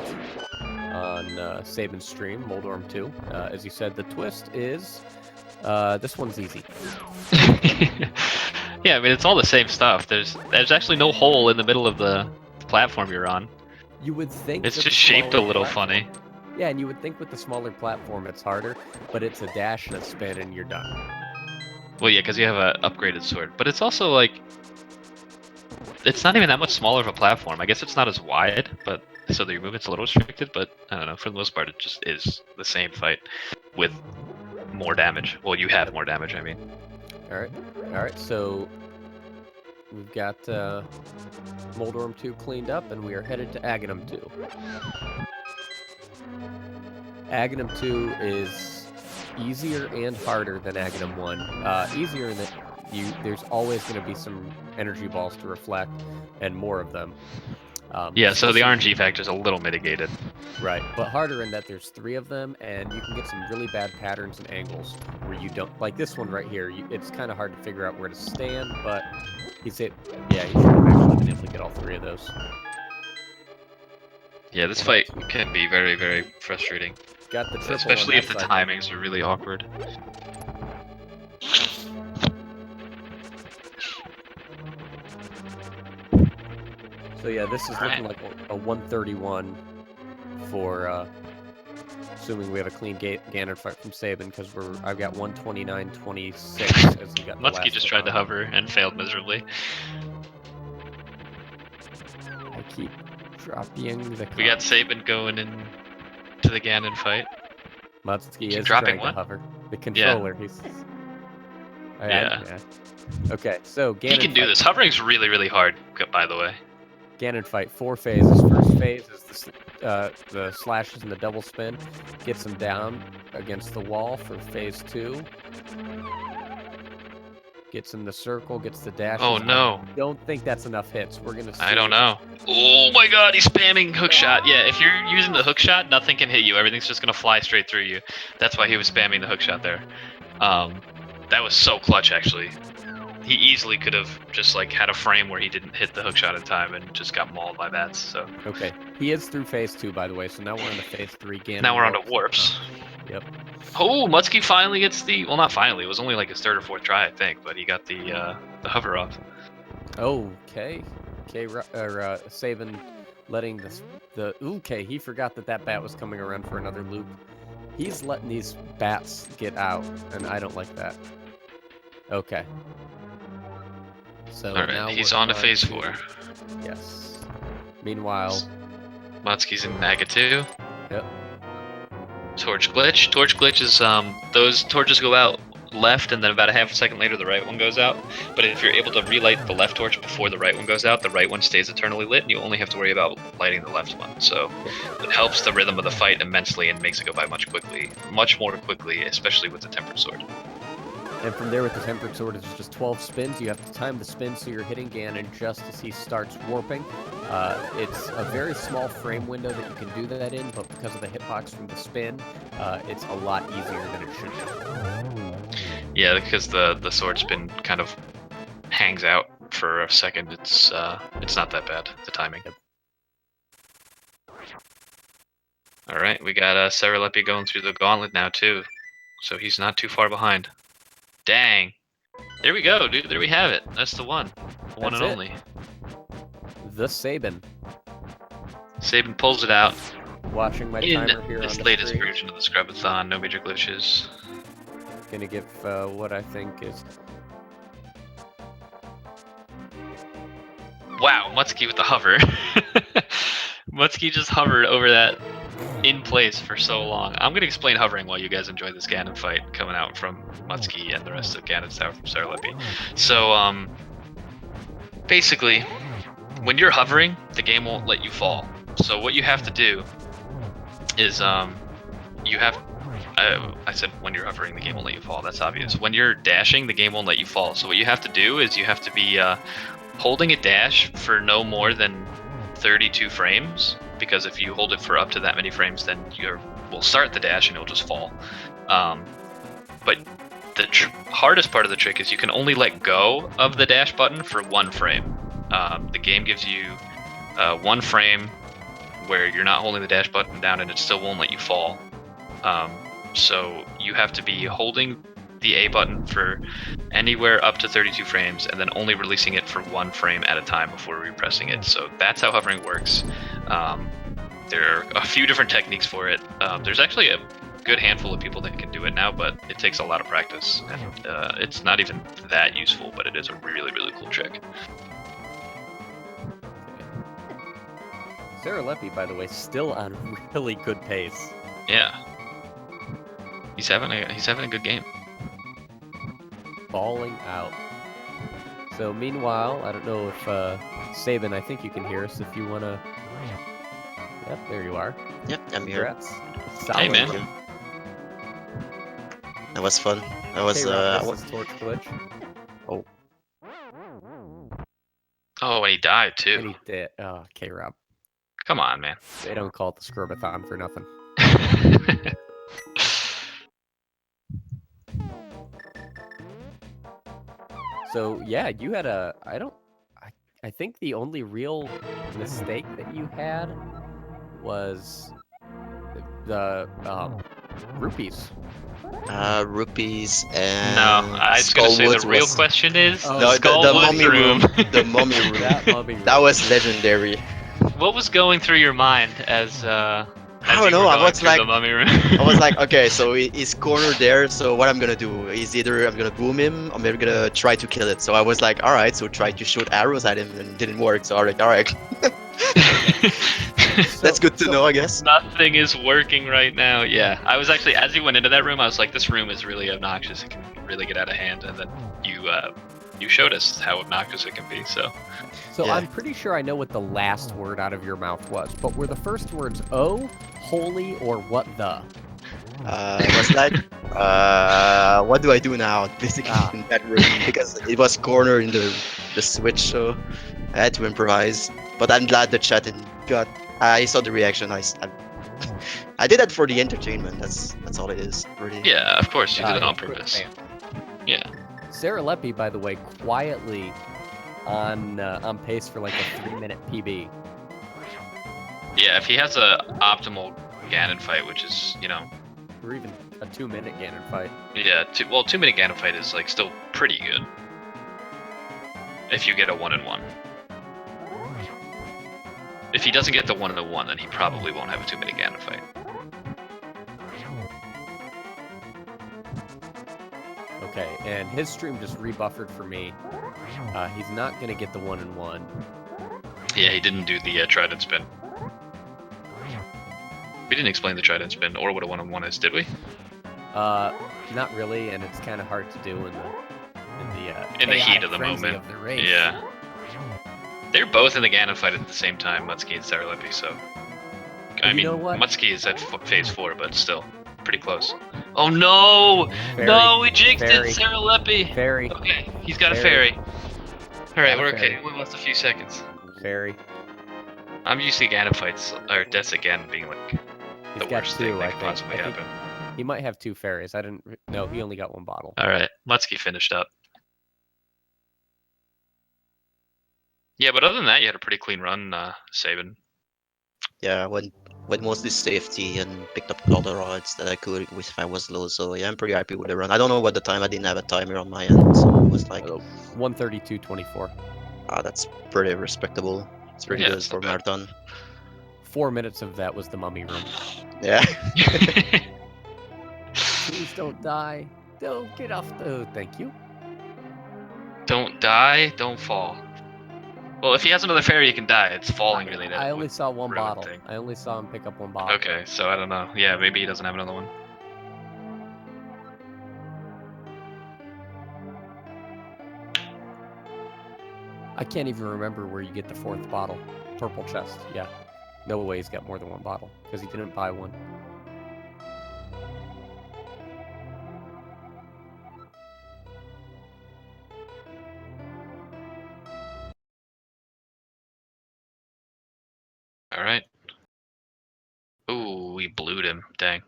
S1: on Saban's stream, Moldorm 2. As you said, the twist is this one's easy.
S2: Yeah, I mean, it's all the same stuff. There's actually no hole in the middle of the platform you're on.
S1: You would think
S2: it's
S1: that
S2: just shaped a little
S1: platform,
S2: funny.
S1: Yeah, and you would think with the smaller platform it's harder, but it's a dash and a spin and you're done.
S2: Well, yeah, because you have an upgraded sword. But it's also like, it's not even that much smaller of a platform. I guess it's not as wide, but so the movement's a little restricted. But I don't know. For the most part, it just is the same fight with more damage. Well, you have more damage. I mean.
S1: All right. So we've got Moldorm 2 cleaned up, and we are headed to Aghanim 2. Aghanim 2 is easier and harder than Aghanim 1. Easier in that there's always going to be some energy balls to reflect, and more of them.
S2: Yeah, so the RNG factor is a little mitigated.
S1: Right, but harder in that there's 3 of them, and you can get some really bad patterns and angles where you don't... Like this one right here, it's kind of hard to figure out where to stand, but he should have actually been able to get all 3 of those.
S2: Yeah, this fight can be very, very frustrating.
S1: Got the triple,
S2: especially if the timings are really awkward.
S1: So yeah, this is looking like a 131 for assuming we have a clean Ganon fight from Saban, because I've got 129.26 as we got.
S2: Mutsky just tried to hover and failed miserably.
S1: I keep dropping the.
S2: We got Saban going in to the Ganon fight.
S1: Mutsky is trying to hover. The controller,
S2: yeah.
S1: Okay, so Ganon.
S2: He can do this. Hovering's really, really hard, by the way.
S1: Ganon fight, 4 phases. First phase is the slashes and the double spin. Gets him down against the wall for phase 2. Gets in the circle, gets the dash.
S2: Oh no.
S1: I don't think that's enough hits. We're gonna see.
S2: I don't know. Oh my god, he's spamming hookshot. Yeah, if you're using the hookshot, nothing can hit you. Everything's just gonna fly straight through you. That's why he was spamming the hookshot there. That was so clutch, actually. He easily could have just like had a frame where he didn't hit the hookshot in time and just got mauled by bats. So
S1: okay, he is through phase 2, by the way. So now we're on to phase 3 Ganon.
S2: Now we're on to warps.
S1: Yep.
S2: Oh, Mutsky finally gets the... Well, not finally. It was only like his 3rd or 4th try, I think, but he got the hover off.
S1: Okay. Saban letting the... Okay, he forgot that bat was coming around for another loop. He's letting these bats get out, and I don't like that. Okay. So
S2: alright,
S1: now
S2: he's on to phase 4.
S1: Yes. Meanwhile...
S2: Mutsky's in Naga 2.
S1: Yep.
S2: Torch glitch. Torch glitch is those torches go out left, and then about a half a second later the right one goes out. But if you're able to relight the left torch before the right one goes out, the right one stays eternally lit, and you only have to worry about lighting the left one. So it helps the rhythm of the fight immensely and makes it go by much more quickly, especially with the tempered sword.
S1: And from there with the tempered sword, it's just 12 spins. You have to time the spin so you're hitting Ganon just as he starts warping. It's a very small frame window that you can do that in, but because of the hitbox from the spin, it's a lot easier than it should be.
S2: Yeah, because the sword spin kind of hangs out for a second. It's not that bad, the timing.
S1: Yep.
S2: Alright, we got Seralepi going through the gauntlet now too, so he's not too far behind. Dang. There we go, dude. There we have it. That's the one. The one and only.
S1: The Saban.
S2: Saban pulls it out.
S1: Watching my timer here on the
S2: this latest
S1: screen.
S2: version of the Scrubathon. No major glitches.
S1: Gonna give what I think is...
S2: Wow, Mutsky with the hover. Mutsky just hovered over that in place for so long. I'm going to explain hovering while you guys enjoy this Ganon fight coming out from Mutsky and the rest of Ganon's tower from Seralepi. So, basically, when you're hovering, the game won't let you fall. So what you have to do is, you have... I said when you're hovering, the game won't let you fall. That's obvious. When you're dashing, the game won't let you fall. So what you have to do is you have to be holding a dash for no more than 32 frames, because if you hold it for up to that many frames, then you will start the dash and it'll just fall. But the hardest part of the trick is you can only let go of the dash button for 1 frame. The game gives you 1 frame where you're not holding the dash button down and it still won't let you fall. So you have to be holding the A button for anywhere up to 32 frames and then only releasing it for 1 frame at a time before repressing it. So that's how hovering works. There are a few different techniques for it. There's actually a good handful of people that can do it now, but it takes a lot of practice, and it's not even that useful, but it is a really, really cool trick.
S1: Sarah Leppy, by the way, still on really good pace.
S2: Yeah, he's having a good game.
S1: Balling out. So meanwhile, I don't know if Saban, I think you can hear us if you want to. Yep, there you are.
S3: Yep, I'm here.
S1: Congrats.
S2: Hey, man.
S1: run.
S3: That was fun. That was
S1: K-Rob versus Torch Glitch.
S2: Oh, and he died
S1: And
S2: too.
S1: he did. Oh, K-Rob.
S2: Come on, man.
S1: They don't call it the Scrubathon for nothing. So yeah, you had a. I think the only real mistake that you had was the rupees.
S3: Rupees and
S2: No, I was gonna say
S3: Skullwoods
S2: the real
S3: was...
S2: question is
S1: Oh,
S3: No, the
S2: Skullwoods
S3: mummy room. The mummy room.
S1: That mummy room.
S3: That was legendary.
S2: What was going through your mind as
S3: I
S2: you
S3: don't know.
S2: were
S3: I
S2: going
S3: was
S2: through
S3: like,
S2: the mummy room?
S3: I was like, okay, so he's cornered there. So what I'm gonna do is either I'm gonna boom him, or maybe gonna try to kill it. So I was like, all right. So try to shoot arrows at him, and it didn't work. So all right. That's good to know, I guess.
S2: Nothing is working right now. Yeah, I was actually, as you went into that room, I was like, this room is really obnoxious. It can really get out of hand. And then you showed us how obnoxious it can be. So
S3: Yeah.
S1: I'm pretty sure I know what the last word out of your mouth was, but were the first words "oh," "holy," or "what the"?
S3: It was like, what do I do now? Basically in that room, because it was cornered in the switch, so I had to improvise. But I'm glad the chat got. I saw the reaction. I did that for the entertainment. That's all it is, really.
S2: yeah, of course you did it on
S1: Quick
S2: purpose.
S1: fan.
S2: Yeah.
S1: Sarah Leppy, by the way, quietly on pace for like a 3-minute PB.
S2: Yeah, if he has a optimal Ganon fight, which is,
S1: Or even a 2-minute Ganon fight.
S2: yeah, 2-minute Ganon fight is like still pretty good. If you get a 1-in-1. If he doesn't get the 1-in-1, then he probably won't have a 2-minute Ganon fight.
S1: Okay, and his stream just rebuffered for me. He's not gonna get the 1-in-1.
S2: Yeah, he didn't do the trident spin. We didn't explain the trident spin or what a 1-in-1 is, did we?
S1: Not really, and it's kind of hard to do in the
S2: heat
S1: chaotic
S2: of the
S1: frenzy
S2: moment.
S1: of the race.
S2: Yeah. They're both in the Ganon fight at the same time, Mutski and Sarah Leppy, so... I
S1: You
S2: mean,
S1: know what?
S2: Mutski is at phase 4, but still, pretty close. Oh no!
S1: Fairy,
S2: No, we jinxed
S1: fairy,
S2: it, Sarah Leppy!
S1: Fairy,
S2: Okay, he's got a
S1: Fairy.
S2: fairy. Alright,
S1: Got a
S2: we're
S1: fairy.
S2: okay. We lost a few seconds.
S1: fairy.
S2: I'm used to Ganon fights, or deaths at Ganon being like
S1: He's
S2: the
S1: got
S2: worst thing
S1: two,
S2: that
S1: I
S2: could
S1: think.
S2: possibly
S1: I think
S2: happen.
S1: he might have 2 fairies. I didn't. No, he only got 1 bottle.
S2: Alright, Mutski finished up. Yeah, but other than that, you had a pretty clean run, Saban.
S3: Yeah, went mostly safety and picked up all the rods that I could if I was low. So yeah, I'm pretty happy with the run. I don't know what the time. I didn't have a timer on my end, so it was like,
S1: 1:32:24.
S3: that's pretty respectable. It's pretty
S2: Yeah,
S3: good
S2: it's
S3: for
S2: not bad.
S3: marathon.
S1: 4 minutes of that was the mummy room.
S3: Yeah.
S1: Please don't die. Don't get off the. Thank you.
S2: Don't die, don't fall. Well, if he has another fairy, he can die. It's falling really.
S1: I only saw 1
S2: ruin
S1: bottle.
S2: thing.
S1: I only saw him pick up 1 bottle.
S2: Okay, so I don't know. Yeah, maybe he doesn't have another one.
S1: I can't even remember where you get the 4th bottle. Purple chest. Yeah. No way he's got more than 1 bottle because he didn't buy one.
S2: Alright. Ooh, we blued him. Dang.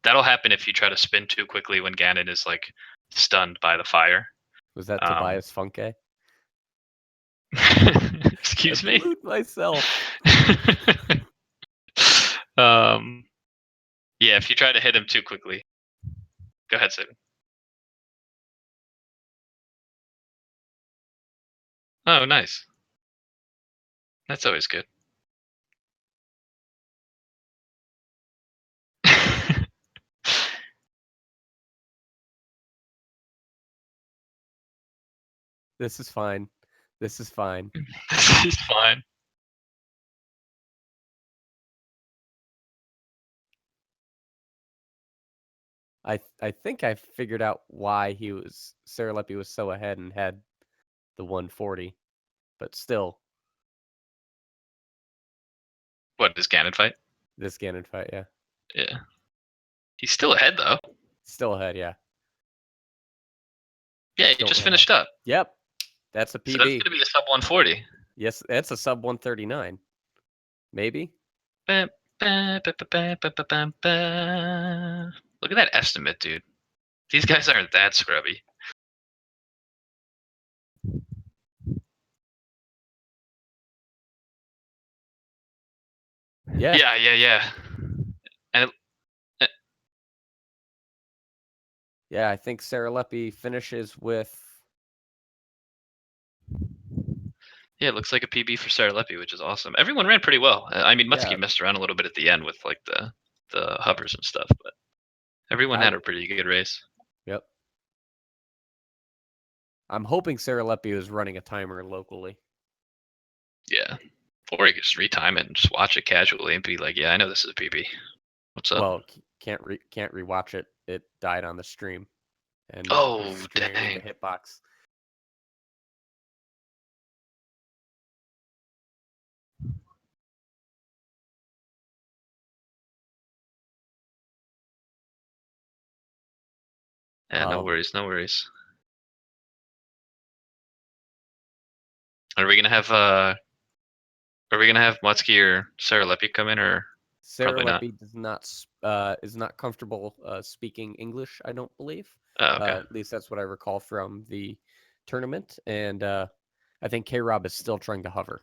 S2: That'll happen if you try to spin too quickly when Ganon is like stunned by the fire.
S1: Was that Tobias Funke?
S2: Excuse
S1: I
S2: me.
S1: blew myself.
S2: Yeah, if you try to hit him too quickly. Go ahead, Sid. Oh, nice. That's always good.
S1: This is fine. This is fine.
S2: This is fine.
S1: I think I figured out why Saralepi was so ahead and had the 140, but still,
S2: What, this Ganon fight?
S1: this Ganon fight, yeah,
S2: Yeah. He's still ahead, though.
S1: still ahead, yeah.
S2: Yeah, he
S1: Don't
S2: just
S1: know.
S2: finished up.
S1: Yep, that's a PB.
S2: So that's going to be a sub 140.
S1: Yes, that's a sub 139, maybe.
S2: Look at that estimate, dude. These guys aren't that scrubby.
S1: Yeah.
S2: Yeah. And
S1: Yeah, I think Saralepi finishes with.
S2: yeah, it looks like a PB for Saralepi, which is awesome. Everyone ran pretty well. I mean, Mutsuki
S1: Yeah.
S2: messed around a little bit at the end with like the hovers and stuff, but everyone had a pretty good race.
S1: Yep. I'm hoping Saralepi was running a timer locally.
S2: Yeah. Or you could just retime it and just watch it casually and be like, yeah, I know this is a PB. What's up?
S1: Well, can't rewatch it. It died on the stream. And
S2: oh,
S1: streaming
S2: dang.
S1: the hitbox.
S2: Yeah, no worries. Are we gonna have Mutsuki or Saralepi come in, or probably not?
S1: Saralepi is not comfortable speaking English, I don't believe.
S2: Oh, okay.
S1: At least that's what I recall from the tournament. And I think K-Rob is still trying to hover.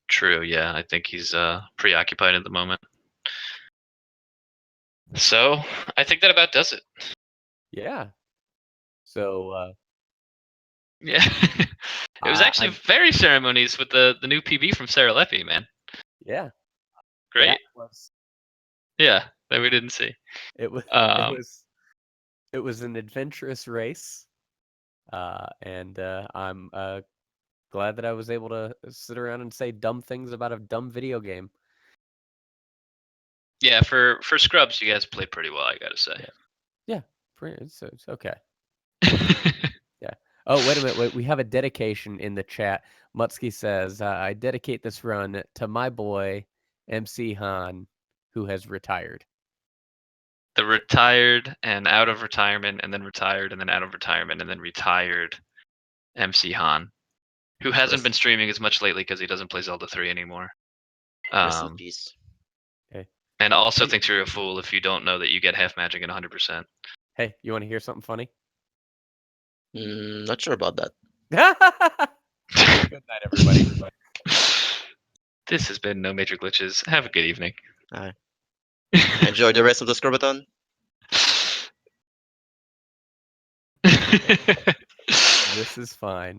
S2: True, yeah. I think he's preoccupied at the moment. So I think that about does it.
S1: Yeah. So
S2: yeah. It was actually very ceremonies with the new PB from Saralepi, man.
S1: Yeah.
S2: Great. Yeah, that we didn't see.
S1: It was it was an adventurous race. And I'm glad that I was able to sit around and say dumb things about a dumb video game.
S2: Yeah, for Scrubs, you guys played pretty well, I gotta say.
S1: Yeah, it's okay. Yeah. Oh, wait a minute. Wait, we have a dedication in the chat. Mutsuki says, I dedicate this run to my boy, MC Han, who has retired.
S2: The retired and out of retirement, and then retired, and then out of retirement, and then retired MC Han, who hasn't been streaming as much lately because he doesn't play Zelda 3 anymore.
S3: Rest in peace.
S1: Okay.
S2: And also thinks you're a fool if you don't know that you get half magic and 100%.
S1: Hey, you want to hear something funny?
S3: Not sure about that.
S1: Good night, everybody.
S2: This has been No Major Glitches. Have a good evening.
S3: All right. Enjoy the rest of the Scrubathon.
S1: This is fine.